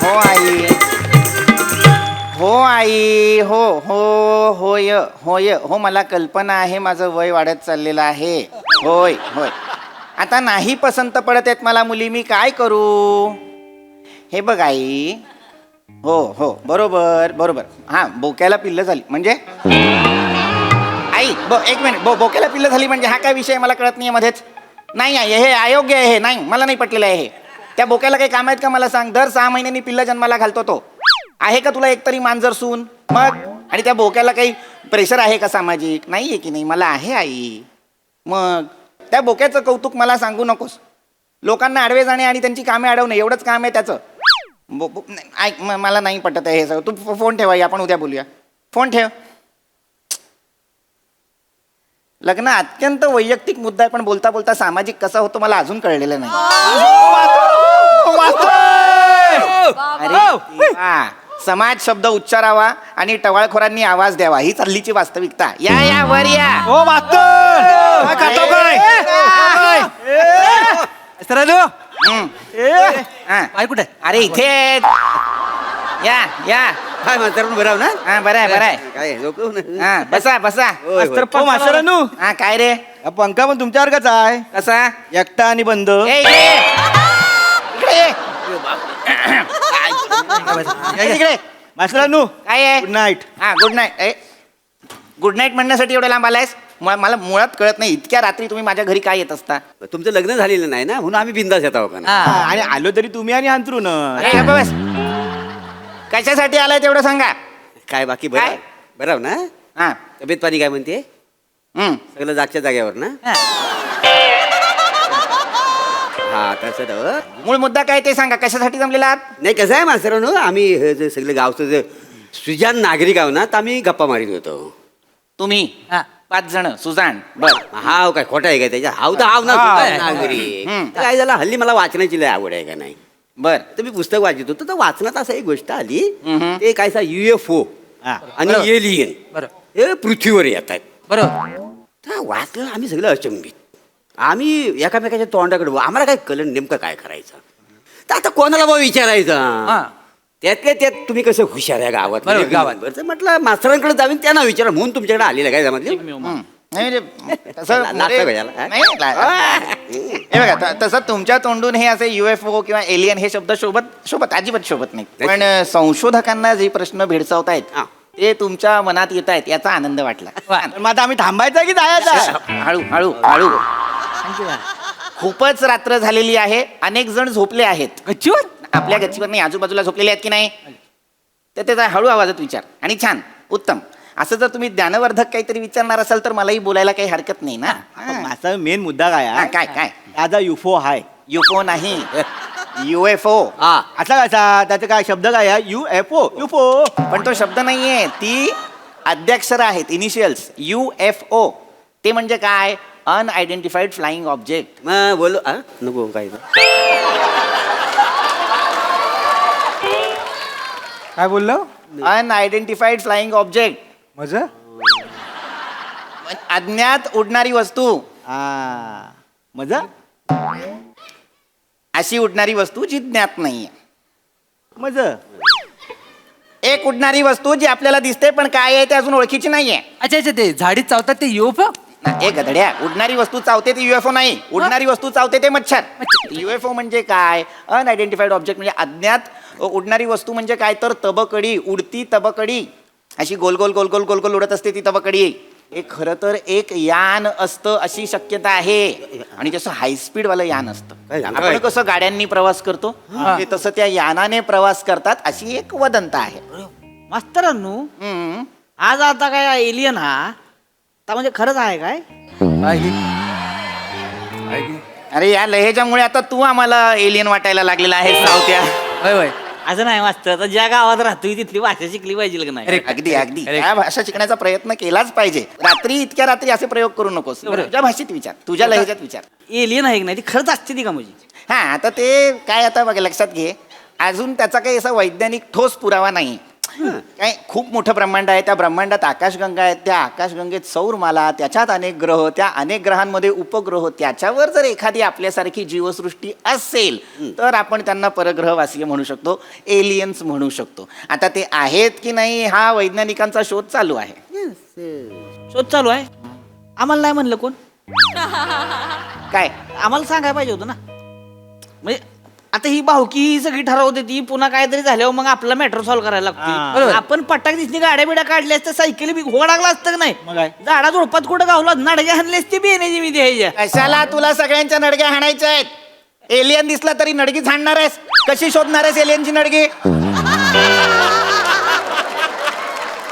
हो आई हो आई हो हो होय होय हो मला कल्पना आहे माझं वय वाढत चाललेलं आहे. होय होय आता नाही पसंत पडत आहेत मला मुली. मी काय करू. हे बघ आई. हो हो बरोबर बरोबर. हां बोक्याला पिल्लं झाली म्हणजे आई एक मिनिट बोक्याला पिल्लं झाली म्हणजे हा काय विषय मला कळत नाही मध्येच. नाही आहे हे अयोग्य आहे. हे नाही मला नाही पटलेलं आहे. हे त्या बोक्याला काही काम आहेत का मला सांग. दर 6 महिन्यांनी पिल्लं जन्माला घालतो तो. आहे का तुला एकतरी मांजर सून मग. आणि त्या बोक्याला काही प्रेशर आहे का सामाजिक. नाही आहे की नाही. मला आहे आई. मग त्या बोक्याचं कौतुक मला सांगू नकोस. लोकांना आडवे जाणे आणि त्यांची कामे अडवणे एवढंच काम आहे त्याचं. ऐक मला नाही पटत आहे हे सगळं. तू फोन ठेवा आपण उद्या बोलूया. फोन ठेव. लग्न अत्यंत वैयक्तिक मुद्दा आहे पण बोलता बोलता सामाजिक कसा होतो मला अजून कळलेलं नाही. अरे देवा. समाज शब्द उच्चारावा आणि टवाळखोरांनी आवाज द्यावा ही चाललीची वास्तविकता. या वर या. ओ मास्तर काय करतो काय हम्म. हा. काय कुठे अरे इथे आहेत. या काय म्हातारून बराव ना हा बरं आहे काय हा बसा मास्तरानू हा काय रे पंखा पण तुमच्या वर्गाचा आहे कसा एकटा आणि बंद ए, इकडे ये. इकडे मास्तरानू काय आहे गुड नाईट. हा गुड नाईट. गुड नाईट म्हणण्यासाठी एवढं लांब आलायस? मला मुळात कळत नाही इतक्या रात्री तुम्ही माझ्या घरी काय येत असता? तुमचं लग्न झालेलं नाही ना म्हणून आम्ही बिंदास येत आहोत का आणि आलो तरी तुम्ही आणि अंतरून अरे गप्प बस. कशासाठी आलाय तेवढं सांगा. काय बाकी काय? बरं ना हा तब्येत पाणी काय म्हणते सगळं जागच्या जागेवर ना हा तसं मूळ मुद्दा काय ते सांगा. कशासाठी जमलेला आहात? नाही कसं आहे मास्तरानू आम्ही हे जे सगळे गावचं जे सुजान नागरिक आहो ना तर आम्ही गप्पा मारित होतो. तुम्ही 5 जण सुजान बर हाव काय खोटा आहे का त्याच्या हाव तर हाव ना सुजाण नागरिक हम्म. तर काय झालं हल्ली मला वाचनाची लय आवड आहे का नाही बर तर मी पुस्तक वाचत होतो तर वाचनात असं एक गोष्ट आली हम्म. ते काय UFO आणि एलियन हे पृथ्वीवर येत आहेत बरोबर वाचलं आम्ही सगळं अचंबित. आम्ही एकामेकाच्या तोंडाकडे आम्हाला काय कळलं नेमकं काय करायचं तर आता कोणाला बा विचारायचं त्यातल्या त्यात तुम्ही कसं हुशार आहे गावात तर म्हटलं मास्तरांकडे जावीन त्यांना विचारा म्हणून तुमच्याकडे आलेलं काय जमतली नाही म्हणजे तसं नाचतं म्हणजे- कशाला, हा? नाही, हे बघा तसं तुमच्या तोंडून हे असे UFO किंवा एलियन हे शब्द शोभत अजिबात शोभत नाही. पण संशोधकांना जे प्रश्न भेडसावतायत ते तुमच्या मनात येत आहेत याचा आनंद वाटला. मग आता आम्ही थांबायचा की जायचा? हळू हळू हळू खूपच रात्र झालेली आहे. अनेक जण झोपले आहेत. गच्चीवर आपल्या गच्चीवर नाही आजूबाजूला झोपलेले आहेत की नाही तर त्याचा हळू आवाजात विचार. आणि छान उत्तम असं जर तुम्ही ज्ञानवर्धक काहीतरी विचारणार असाल तर मलाही बोलायला काही हरकत नाही ना. माझा मेन मुद्दा काय हा, आहे? काय माझा युफो हाय. युफो नाही UFO. असा कसा त्याचा काय शब्द काय आहे? युफो पण तो शब्द नाहीये ती अध्यक्षर आहेत इनिशियल्स. UFO ते म्हणजे काय अनआयडेंटिफाईड फ्लाइंग ऑब्जेक्ट. बोलो नको काय काय बोललो अनआयडेंटिफाईड फ्लाइंग ऑब्जेक्ट माझं अज्ञात उडणारी वस्तू. मजा अशी उडणारी वस्तू जी ज्ञात नाहीये. मज एक उडणारी वस्तू जी आपल्याला दिसते पण काय आहे ते अजून ओळखीची नाहीये. अच्छा ते झाडीत चावतात ते UFO ए गधड्या उडणारी वस्तू चावते ती UFO नाही. उडणारी वस्तू चावते ते मच्छर. UFO म्हणजे काय अनआयडेंटिफाईड ऑब्जेक्ट म्हणजे अज्ञात उडणारी वस्तू म्हणजे काय तर तबकडी उडती तबकडी अशी गोल गोल गोल गोल गोल गोल उडत असते ती तबकडी. हे खरं तर एक यान असतं अशी शक्यता आहे. आणि जसं हायस्पीड वालं यान असतं आपण कसं गाड्यांनी प्रवास करतो ते तसं त्या यानाने प्रवास करतात अशी एक वदंता आहे. मास्तरांनू हम्म. आज आता काय एलियन हा आता म्हणजे खरंच आहे काय? अरे या लहेजामुळे आता तू आम्हाला एलियन वाटायला लागलेला आहे सावत्या. असं नाही मास्तर आता ज्या गावात राहतोय तिथली भाषा शिकली पाहिजे का नाही? अगदी अगदी त्या भाषा शिकण्याचा प्रयत्न केलाच पाहिजे. इतक्या रात्री असे प्रयोग करू नकोस. तुझ्या भाषेत विचार तुझ्या लहेजात विचार. एलियन आहे की नाही ती खरंच असते ती का म्हणजे? हा आता ते काय आता बघ लक्षात घे अजून त्याचा काही असा वैज्ञानिक ठोस पुरावा नाही. काय खूप मोठं ब्रह्मांड आहे त्या ब्रह्मांडात आकाशगंगा आहेत त्या आकाशगंगेत सौरमाला त्याच्यात अनेक ग्रह त्या अनेक ग्रहांमध्ये उपग्रह त्याच्यावर जर एखादी आपल्यासारखी जीवसृष्टी असेल तर आपण त्यांना परग्रहवासीय म्हणू शकतो एलियन्स म्हणू शकतो. आता ते आहेत की नाही हा वैज्ञानिकांचा शोध चालू आहे. शोध चालू आहे आम्हाला नाही म्हणलं कोण? काय आम्हाला सांगायला पाहिजे होतं ना. म्हणजे आता ही भावकी ही सगळी ठरवते ती पुन्हा काहीतरी झाल्यावर मग आपला मॅटर सॉल्व्ह करायला लागतो. आपण पटाक दिसली गाड्या बिड्या काढल्या असत्या सायकली बी घोडा लागला असतं का नाही? झाडा झोडपात कुठं गावला नडग्या हाणले असते बी येण्याची मी द्यायच्या. कशाला तुला सगळ्यांच्या नडग्या हाणायच्या आहेत? एलियन दिसला तरी नडगीच हाणणार आहेस? कशी शोधणार आहेस एलियनची नडगी?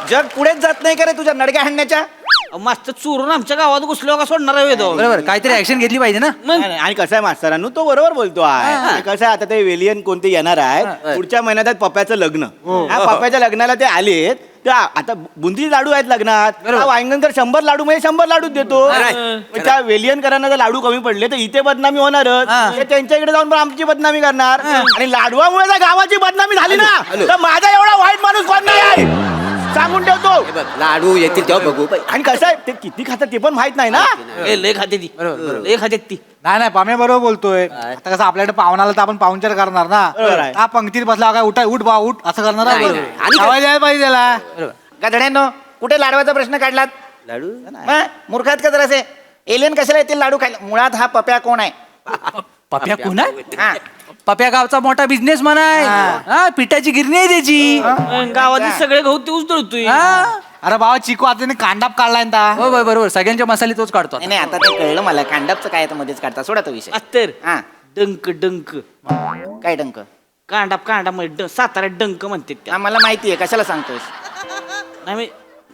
जग पुढेच जात नाही का रे तुझ्या नडग्या हाणण्याच्या? मास्तर चोरून आमच्या गावात घुसलो का सोडणार आहे तो? बरोबर काहीतरी ऍक्शन घेतली पाहिजे ना. आणि कसं आहे मास्तरांनो तो बरोबर बोलतो आहे. कसं आहे आता ते वेलियन कोणते येणार आहे पुढच्या महिन्यात पप्प्याचं लग्न. पप्प्याच्या लग्नाला ते आलेत त्या आता बुंदी लाडू आहेत लग्नात वांगनंतर 100 लाडू म्हणजे 100 लाडूच देतो मग त्या वेलियनकरांना जर लाडू कमी पडले तर इथे बदनामी होणारच ते त्यांच्या इकडे जाऊन पण आमची बदनामी करणार आणि लाडवामुळे जर गावाची बदनामी झाली ना तर माझा एवढा वाईट माणूस कोण नाही आहे सांगून ठेवतो. लाडू येतील तेव्हा बघू आणि कसं आहे ते किती खातात ते पण माहित नाही ना. लय खाते ती लय खाते ती. नाही पाम्या बरोबर बोलतोय. आता कसं आपल्याकडे पाहुणाला तर आपण पाहुणचार करणार ना. हा पंक्तीत बसला काय उठा उठ बा उठ असं करणार आहे. आवाज यायला पाहिजे त्याला. गधड्यांनो कुठे लाडवाचा प्रश्न काढलात? लाडू मूर्खात का जरासे एलियन कशाला येतील लाडू खायला? मुळात हा पप्या कोण आहे? पप्या कोण आहे? हा पप्या गावचा मोठा बिझनेस मन आहे. पिठाची गिरणी आहे त्याची. गावातले सगळे गहू तोच दळतोय. अरे बाबा चिकू आता त्याने कांडाप काढलाय ना. बरोबर सगळ्यांच्या मसाले तोच काढतो. नाही आता ते कळलं मला. कांडापचं काय तर मध्येच काढता सोडा तो विषय. अस्तर हा डंक डंक काय डंक? कांडा मध्ये सातारा डंक म्हणते त्या. मला माहितीये कशाला सांगतोयस? नाही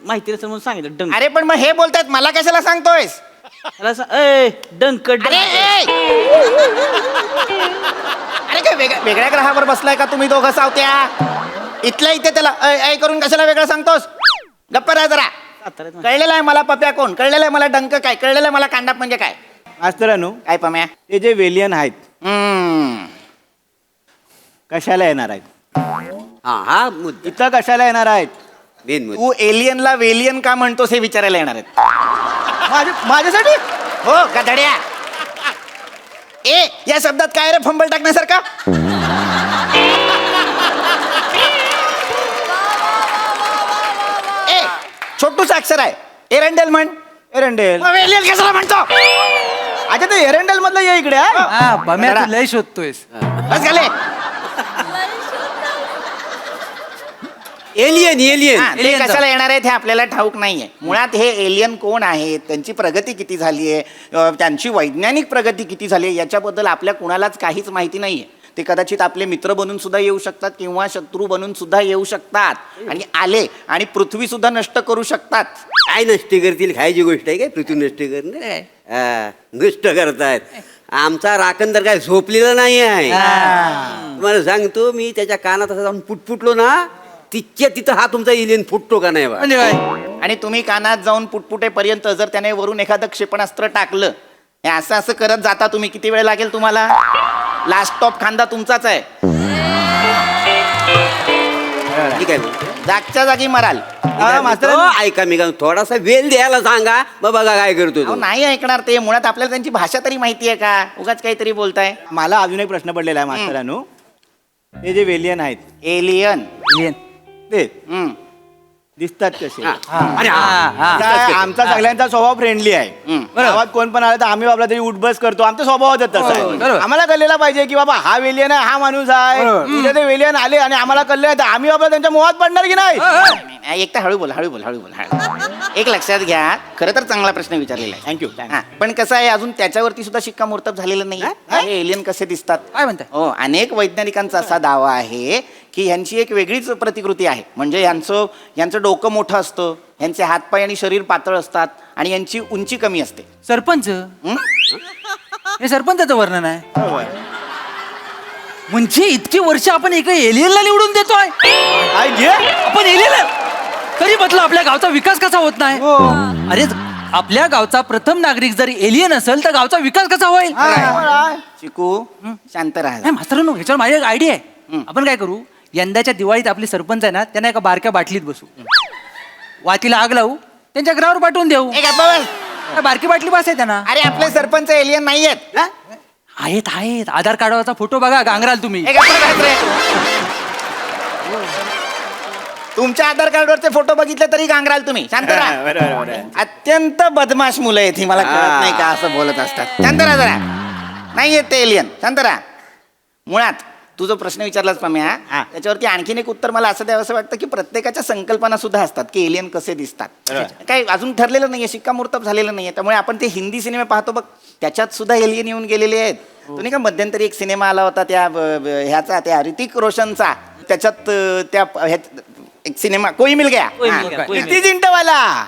माहिती नसेल म्हणून सांगितलं डंक. अरे पण मग हे बोलतायत मला कशाला सांगतोयस? डंक अरे अरे काय वेगळ्या ग्रहावर बसलाय का तुम्ही दोघं सावत्या? इथल्या इथे त्याला ऐ करून कशाला वेगळं सांगतोस? गप्प राहा जरा. कळलेलं आहे मला पप्या कोण, कळलेलं आहे मला डंक काय, कळलेलं आहे मला कांडाप म्हणजे काय. मास्तरानू काय पम्या? ते जे वेलियन आहेत कशाला येणार आहेत? हा इथं कशाला येणार आहेत? तू एलियनला वेलियन का म्हणतोस हे विचारायला येणार आहेत. माझ्यासाठी हो गधड्या. ए या शब्दात काय रे फंबल टाकण्यासारखा? ए छोटूच अक्षर आहे. एरंडेल म्हण. एरंडेल. मग वेलियन कशाला म्हणतो? अच्छा ते एरंडेल मधलं ये इकडे. लय शोधतोयस. बस झाले. एलियन हा, ते कशाला येणार आहेत हे आपल्याला ठाऊक नाहीये. मुळात हे एलियन कोण आहेत, त्यांची प्रगती किती झाली आहे, त्यांची वैज्ञानिक प्रगती किती झाली आहे याच्याबद्दल आपल्या कुणालाच काहीच माहिती नाहीये. ते कदाचित आपले मित्र बनून सुद्धा येऊ शकतात किंवा शत्रू बनून सुद्धा येऊ शकतात आणि आले आणि पृथ्वी सुद्धा नष्ट करू शकतात. काय नष्ट करतील? खायची गोष्ट आहे काय पृथ्वी नष्ट करणं? नष्ट करतायत. आमचा राखण तर काय झोपलेला नाही आहे. तुम्हाला सांगतो मी त्याच्या कानात असं जाऊन पुटपुटलो ना तिच्या तिथं हा तुमचा एलियन फुटतो का नाही बा? म्हणजे काय? आणि तुम्ही कानात जाऊन पुटपुटेपर्यंत जर त्याने वरून एखादं क्षेपणास्त्र टाकलं, हे असं असं करत जाता तुम्ही, किती वेळ लागेल तुम्हाला? लास्ट स्टॉप खांदा तुमचाच आहे. ठीक आहे जागच्या जागी मराल. मास्तर ऐका मी का थोडासा वेल द्यायला सांगा मग बघा काय करतो अहो, तो. नाही ऐकणार ते. मुळात आपल्याला त्यांची भाषा तरी माहिती आहे का? उगाच काहीतरी बोलताय. मला अजून एक प्रश्न पडलेला आहे मास्तरानू. हे जे वेलियन आहेत एलियन ते दिसतात कसे? काय, आमचा सगळ्यांचा स्वभाव फ्रेंडली आहे. गावात कोण पण आलं तर आम्ही बाबा तरी उठबस करतो. आमचा स्वभाव तसा आहे. आम्हाला कळलेला पाहिजे की बाबा हा वेलियन आहे, हा माणूस आहे. उद्या ते वेलियन आले आणि आम्हाला कळले तर आम्ही बाबा त्यांच्या मोहात पडणार की नाही? एक तर हळू बोल. एक लक्षात घ्या, खरं तर चांगला प्रश्न विचारलेला आहे. थँक्यू. पण कसं आहे, अजून त्याच्यावरती सुद्धा शिक्कामोर्तब झालेलं नाही. हे एलियन कसे दिसतात? काय म्हणताय? हो, अनेक वैज्ञानिकांचा असा दावा आहे की ह्यांची एक वेगळीच प्रतिकृती आहे. म्हणजे यांचं डोकं मोठं असतं, यांचे हातपाय आणि शरीर पातळ असतात आणि यांची उंची कमी असते. सरपंच हे सरपंचाचं वर्णन आहे. म्हणजे इतकी वर्ष आपण एका एलियनला निवडून देतोय. आपण एलियन तरी म्हटलं आपल्या गावचा विकास कसा होत नाही? अरे आपल्या गावचा प्रथम नागरिक जर एलियन असेल तर गावचा विकास कसा होईल? चिकू शांत राहा. मास्तरांनो ह्याच्यावर माझी एक आयडिया आहे. आपण काय करू, यंदाच्या दिवाळीत आपले सरपंच आहे ना त्यांना एका बारक्या बाटलीत बसू, वातीला आग लावू, त्यांच्या घरावर पाठवून देऊ. ए, गप्प बस. बारकी बाटली बस आहे त्यांना. अरे आपले सरपंच एलियन नाही आहेत. आहेत आधार कार्डावरचा फोटो बघा गांगराल तुम्ही. तुमच्या आधार कार्डवरचे फोटो बघितले तरी गांगराल तुम्ही. शांत राहा. अत्यंत बदमाश मुलं आहेत ही, मला कळत नाही का असं बोलत असतात. शांत राहा जरा. नाही येत ते एलियन. शांत राहा. मुळात तू जो प्रश्न विचारलास पम्या, त्याच्यावरती आणखीन एक उत्तर मला असं द्यावं असं वाटतं की प्रत्येकाच्या संकल्पना सुद्धा असतात की एलियन कसे दिसतात. काही अजून ठरलेलं नाहीये, शिक्कामोर्तब झालेलं नाहीये. त्यामुळे आपण ते हिंदी सिनेमे पाहतो बघ, त्याच्यात सुद्धा एलियन येऊन गेलेले आहेत. तुम्ही का मध्यंतरी एक सिनेमा आला होता त्या ह्याचा, त्या ऋतिक रोशनचा, त्याच्यात त्या एक सिनेमा कोई मिल गया, किती जिंटवाला.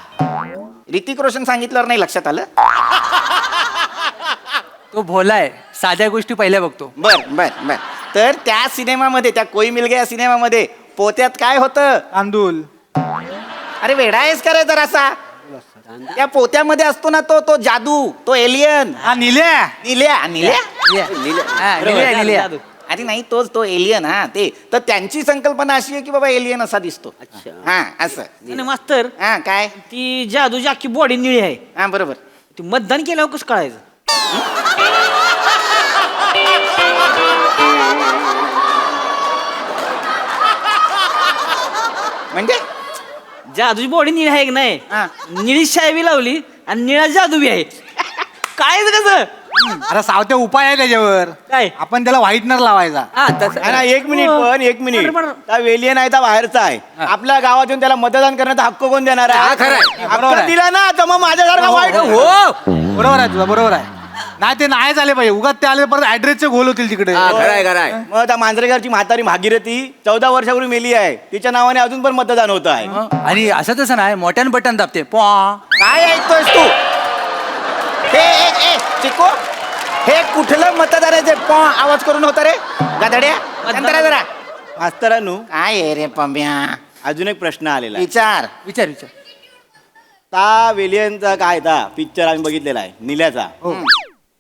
ऋतिक रोशन सांगितल्यावर नाही लक्षात आलं? तो भोलाय, साध्या गोष्टी पहिल्या बघतो. बर तर त्या सिनेमामध्ये, त्या कोई मिल गया सिनेमामध्ये पोत्यात काय होतं? तांदूळ. अरे वेडा आहेस का रे जरासा? त्या पोत्यामध्ये असतो ना तो जादू, तो एलियन. हा निल्या. निल्या. अरे नाही तो एलियन. हा ते तर त्यांची संकल्पना अशी आहे की बाबा एलियन असा दिसतो. हा असं. आणि मास्तर हा काय? ती जादूची अख्खी बॉडी निळी आहे, हा बरोबर. ती मतदान केल्यावर कसं कळायचं? म्हणजे जादूची बॉडी निळी आहे की नाही, हा. निळी शाई बी लावली आणि निळा जादू बी आहे. काय कसं? अरे सावत्या उपाय आहे त्याच्यावर. काय? आपण त्याला व्हाईटनर लावायचा. हा तसं. एक मिनिट त्या वेलियन आहे त्या बाहेरचा आहे. आपल्या गावातून त्याला मतदान करण्याचा हक्क कोण देणार आहे? बरोबर हक्क आहे. दिला ना तर मग माझ्यासारखा वाईट बरोबर आहे तुझा, बरोबर आहे. नाही ते नाही झाले पाहिजे. उगाच ते आले परत ऍड्रेसचे घोल होतील तिकडे. मग त्या मांजरेकरची म्हातारी भागीरथी 14 वर्षापूर्वी मेली आहे, तिच्या नावाने अजून पण मतदान होत आहे. आणि असं तसं नाही, मोठ्यानं बटन दाबते काय ऐकतोयस तू? हे चिको, हे कुठलं मतदाराचे आवाज करून होतं रे गाधड्या? नंतर जरा मास्तरांनो, काय आहे रे पम्या? अजून एक प्रश्न आलेला आहे. विचार. विचार ता वेलियनचा काय था पिक्चर आम्ही बघितलेला आहे निल्याचा.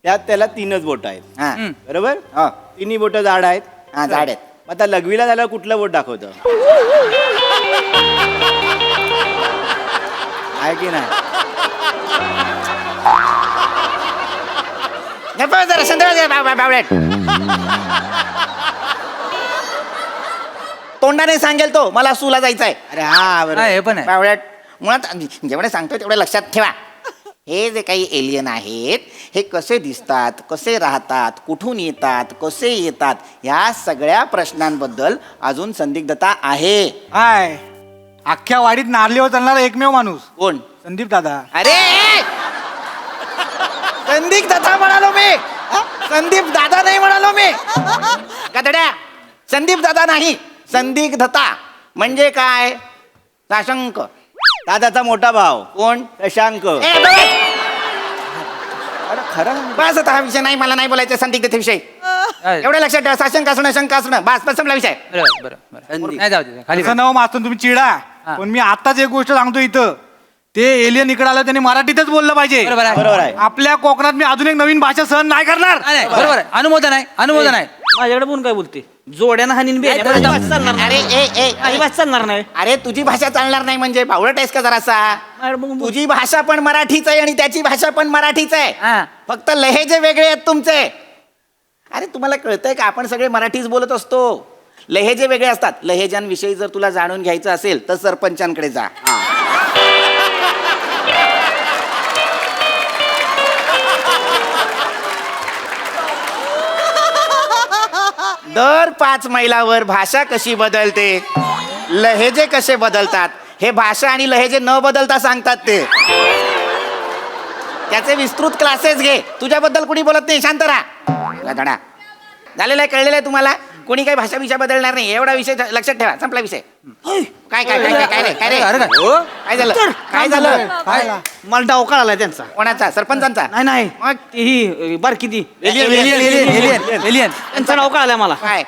त्यात त्याला 3च बोट आहेत, हा बरोबर? हो. तिन्ही बोट जाड आहेत. हा झाड आहेत. मग आता लघवीला झाल्यावर कुठलं बोट दाखवतं? आहे की नाही? गप्प बस जरा, शांत बस जरा, बावळट. तोंडाने सांगेल तो मला सूला जायचंय. अरे हा बरोबर. हे पण आहे. बावळट. मुळात जेवढे सांगतोय तेवढे लक्षात ठेवा. हे जे काही एलियन आहेत हे कसे दिसतात, कसे राहतात, कुठून येतात, कसे येतात, ह्या सगळ्या प्रश्नांबद्दल अजून संदिग्धता आहे. काय अख्ख्या वाडीत नारलीवर चालणारा एकमेव माणूस कोण? संदीप दादा. अरे संदीप दादा म्हणालो मी. संदीप दादा नाही म्हणालो मी. गधड्या, संदीप दादा नाही, संदिग्धता म्हणजे काय? साशंक. दादाचा मोठा भाव कोण? शशांक. ए, बस. अरे खरं बस आता हा विषय नाही, मला नाही बोलायचं संदिग्धतेविषयी. एवढं लक्षात ठेवा, साशंक असणं, शंका असणं, बस संपला विषय. नाही जाऊ दे खाली. असं नवं मास्तून तुम्ही चिडा, पण मी आताच एक गोष्ट सांगतो इथं. ते एलियन इकडे आलं त्यांनी मराठीतच बोललं पाहिजे. बरोबर आहे. आपल्या कोकणात मी अजून एक नवीन भाषा सहन नाही करणार. बरोबर आहे, अनुमोदन आहे. माझ्याकडे पण काय बोलते, जोड्यानं हानीन बी चालणार अरे अजिबात चालणार नाही. अरे तुझी भाषा चालणार नाही म्हणजे बावळट आहेस का जरासा? तुझी भाषा पण मराठीच आहे आणि त्याची भाषा पण मराठीच आहे. हा. फक्त लहेजे वेगळे आहेत तुमचे. अरे तुम्हाला कळतंय का आपण सगळे मराठीच बोलत असतो. लहेजे वेगळे असतात. लहेजांविषयी जर तुला जाणून घ्यायचं असेल तर सरपंचांकडे जा. दर 5 मैलावर भाषा कशी बदलते, लहेजे कसे बदलतात हे भाषा आणि लहेजे न बदलता सांगतात ते. त्याचे विस्तृत क्लासेस घे. तुझ्याबद्दल कुणी बोलत नाही, शांत राहा. धडा झालेला आहे, कळलेलं आहे तुम्हाला. कोणी काही भाषा विषय बदलणार नाही, एवढा विषय लक्षात ठेवा. संपला विषय. काय काय काय काय रे काय रे काय झालं? काय झालं? मला डाव कळालाय त्यांचा. कोणाचा? सरपंचांचा? नाही मग ही बारकी ती एलियन. एलियन त्यांचा डाव कळालाय मला. काय?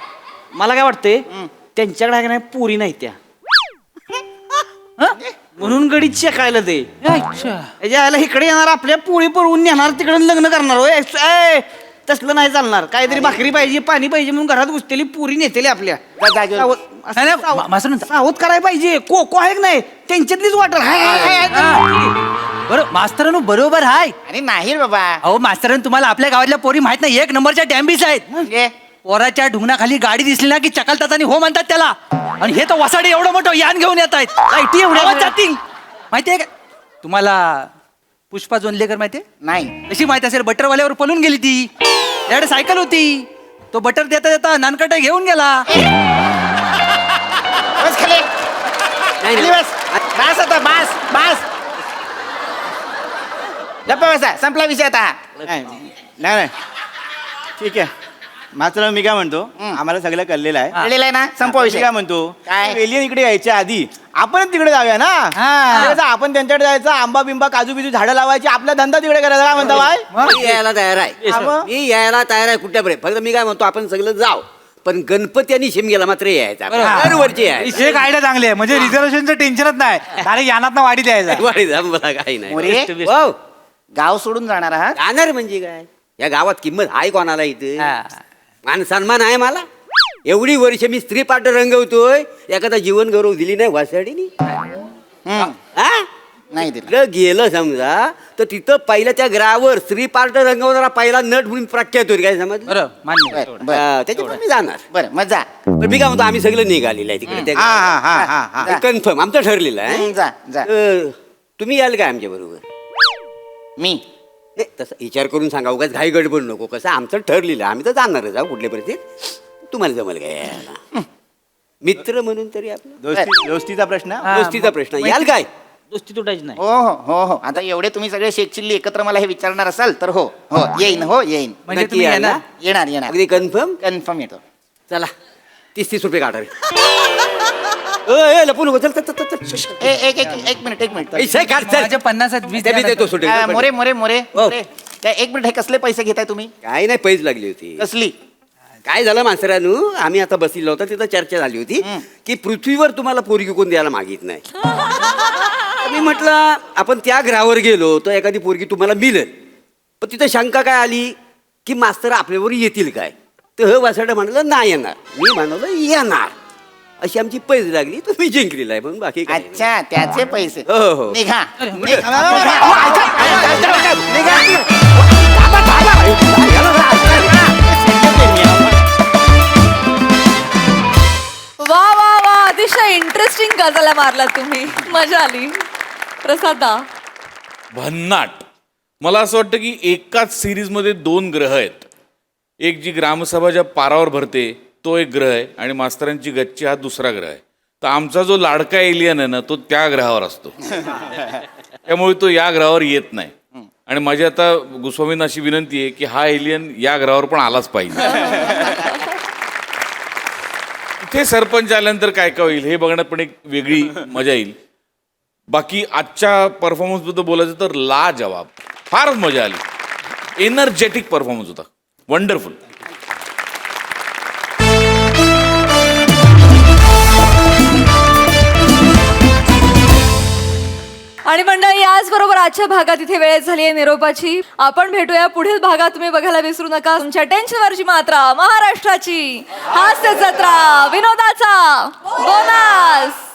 मला काय वाटतंय त्यांच्याकडे आहे का नाही पुरी नाही त्या, म्हणून गडीत शेकायला ते यायला इकडे येणार, आपल्या पोळी पळवून नेणार, तिकडे लग्न करणार. होय तसलं नाही चालणार. काहीतरी भाकरी पाहिजे, पाणी पाहिजे म्हणून घरात घुसतेली पुरी नेतेली आपल्या. सावध करायला पाहिजे. को आहे की नाही त्यांच्यातलीच वाटर. बरोबर मास्तरांनो, बरोबर आहे. अरे नाही बाबा. अहो मास्तरांनो, तुम्हाला आपल्या गावातल्या पोरी माहित नाही, 1 नंबरच्या डॅम्बीस आहेत. म्हणजे पोराच्या ढुंगणाखाली गाडी दिसली ना की चकलतात आणि हो म्हणतात त्याला. आणि हे तर वसाडे एवढं मोठं यान घेऊन येत आहेत. लाईटी एवढ्या जातील. माहितीये का तुम्हाला? पुष्पा जोंधलेकर माहितीये? नाही. कशी माहिती असेल, बटरवाल्यावर पळून गेली ती. त्याकडे सायकल होती, तो बटर देता देता नानकटा घेऊन गेला. बस खाली. खाली बस. बस आता, बस बस. गप्पा बसा, संपला विषय आता. नाही ठीक आहे. मात्र मी काय म्हणतो, आम्हाला सगळं कळलेलं आहे. कळलेलं आहे ना? संपवा मी विषय. काय म्हणतो, काय? एलियन इकडे यायच्या आधी आपण तिकडे जाऊया ना. कसं आपण त्यांच्याकडे जायचं, आंबा बिंबा काजू बिजू झाडं लावायची, आपला धंदा तिकडे करायचा. काय म्हणता बाय? मी यायला तयार आहे. मी यायला तयार आहे कुठल्यापर्यंत. फक्त मी काय म्हणतो, आपण सगळं जाऊ, पण गणपती आणि शिमग्याला मात्र यायचा दरवर्षी यायचा. एक आयडिया चांगली आहे म्हणजे रिझर्वेशनचं टेन्शनच नाही डायरेक्ट यानात वाढी द्यायचा वाढीचा मला काही नाही मोरे वाव, गाव सोडून जाणार आहात जाणार म्हणजे काय या गावात किंमत आहे कोणाला इथे मान सन्मान आहे मला एवढी वर्ष मी स्त्री पाठ रंगवतोय एखादा जीवन गौरव दिली नाही वासाडीनी नाही दिलं तिकडं गेलं समजा तर तिथं पहिल्या त्या ग्रावर स्त्री पार्ट रंगवणारा पहिला नट म्हणून प्रख्यात होईल काय समज बरं मान्य बरं, बरं. त्याच्यामुळे मी जाणार बरं मग जा पण मी काय म्हणतो आम्ही सगळं निघालेलं आहे तिकडे हा. कन्फर्म आमचं ठरलेलं आहे जा जा तुम्ही याल काय आमच्या बरोबर मी नाही तसं विचार करून सांगा उगाच घाई गडबड नको कसं आमचं ठरलेलं आहे आम्ही तर जाणारच आहोत कुठल्या परिस्थितीत तुम्हाला जमल काय यायला? मित्र म्हणून तरी आपलं दोस्तीचा प्रश्न गोष्टीचा प्रश्न याल काय दोस्ती तुटायची नाही हो हो हो हो आता एवढे तुम्ही सगळे शेकचिल्ली एकत्र मला हे विचारणार असाल तर हो हो येईन म्हणजे नक्की तुम्ही याल ना? येणार येणार अगदी कन्फर्म कन्फर्म येतो चला 30 रुपये काढा रे. लपू नको चल चल, चल, चल, चल. एक मिनिट पैसे काढ चल. माझ्या 50 आहेत, 20 ते मी देतो सुटे मोरे मोरे मोरे हो. मोरे. काय एक मिनिट हे कसले पैसे घेताय तुम्ही काय नाही पैज लागली होती कसली काय झालं मास्तरानू आम्ही आता बसलेलो होता तिथं चर्चा झाली होती की पृथ्वीवर तुम्हाला पोरगी कोण द्यायला मागित नाही मी म्हटलं आपण त्या ग्रहावर गेलो तर एखादी पोरगी तुम्हाला मिळेल पण तिथं शंका काय आली की मास्तर आपल्यावर येतील काय तर वासाडं म्हणलं नाही येणार मी म्हणालो येणार अशी आमची पैज लागली तुम्ही जिंकलेला आहे म्हणून बाकी काय नाही. अच्छा त्याचे पैसे हो, हो. निघा वा वा वा अतिशय इंटरेस्टिंग गजाला मारला तुम्ही मजा आली प्रसादा भन्नाट मला असं वाटतं की एकाच सिरीजमध्ये 2 ग्रह आहेत एक जी ग्रामसभा ज्या पारावर भरते तो एक ग्रह आहे आणि मास्तरांची गच्ची हा दुसरा ग्रह आहे तर आमचा जो लाडका एलियन आहे ना तो त्या ग्रहावर असतो त्यामुळे तो या ग्रहावर येत नाही आणि माझी आता गोस्वामींना अशी विनंती आहे की हा एलियन या ग्रहावर पण आलाच पाहिजे इथे सरपंच आल्यानंतर काय काय होईल हे बघण्यात पण एक वेगळी मजा येईल बाकी आजच्या परफॉर्मन्सबद्दल बोलायचं तर लाजवाब फारच मजा आली एनर्जेटिक परफॉर्मन्स होता वंडरफुल आणि मंडळी याचबरोबर आजच्या भागात इथे वेळ झाली आहे निरोपाची आपण भेटूया पुढील भागात तुम्ही बघायला विसरू नका तुमच्या टेन्शनवरची मात्रा महाराष्ट्राची हास्य जत्रा विनोदाचा बोनस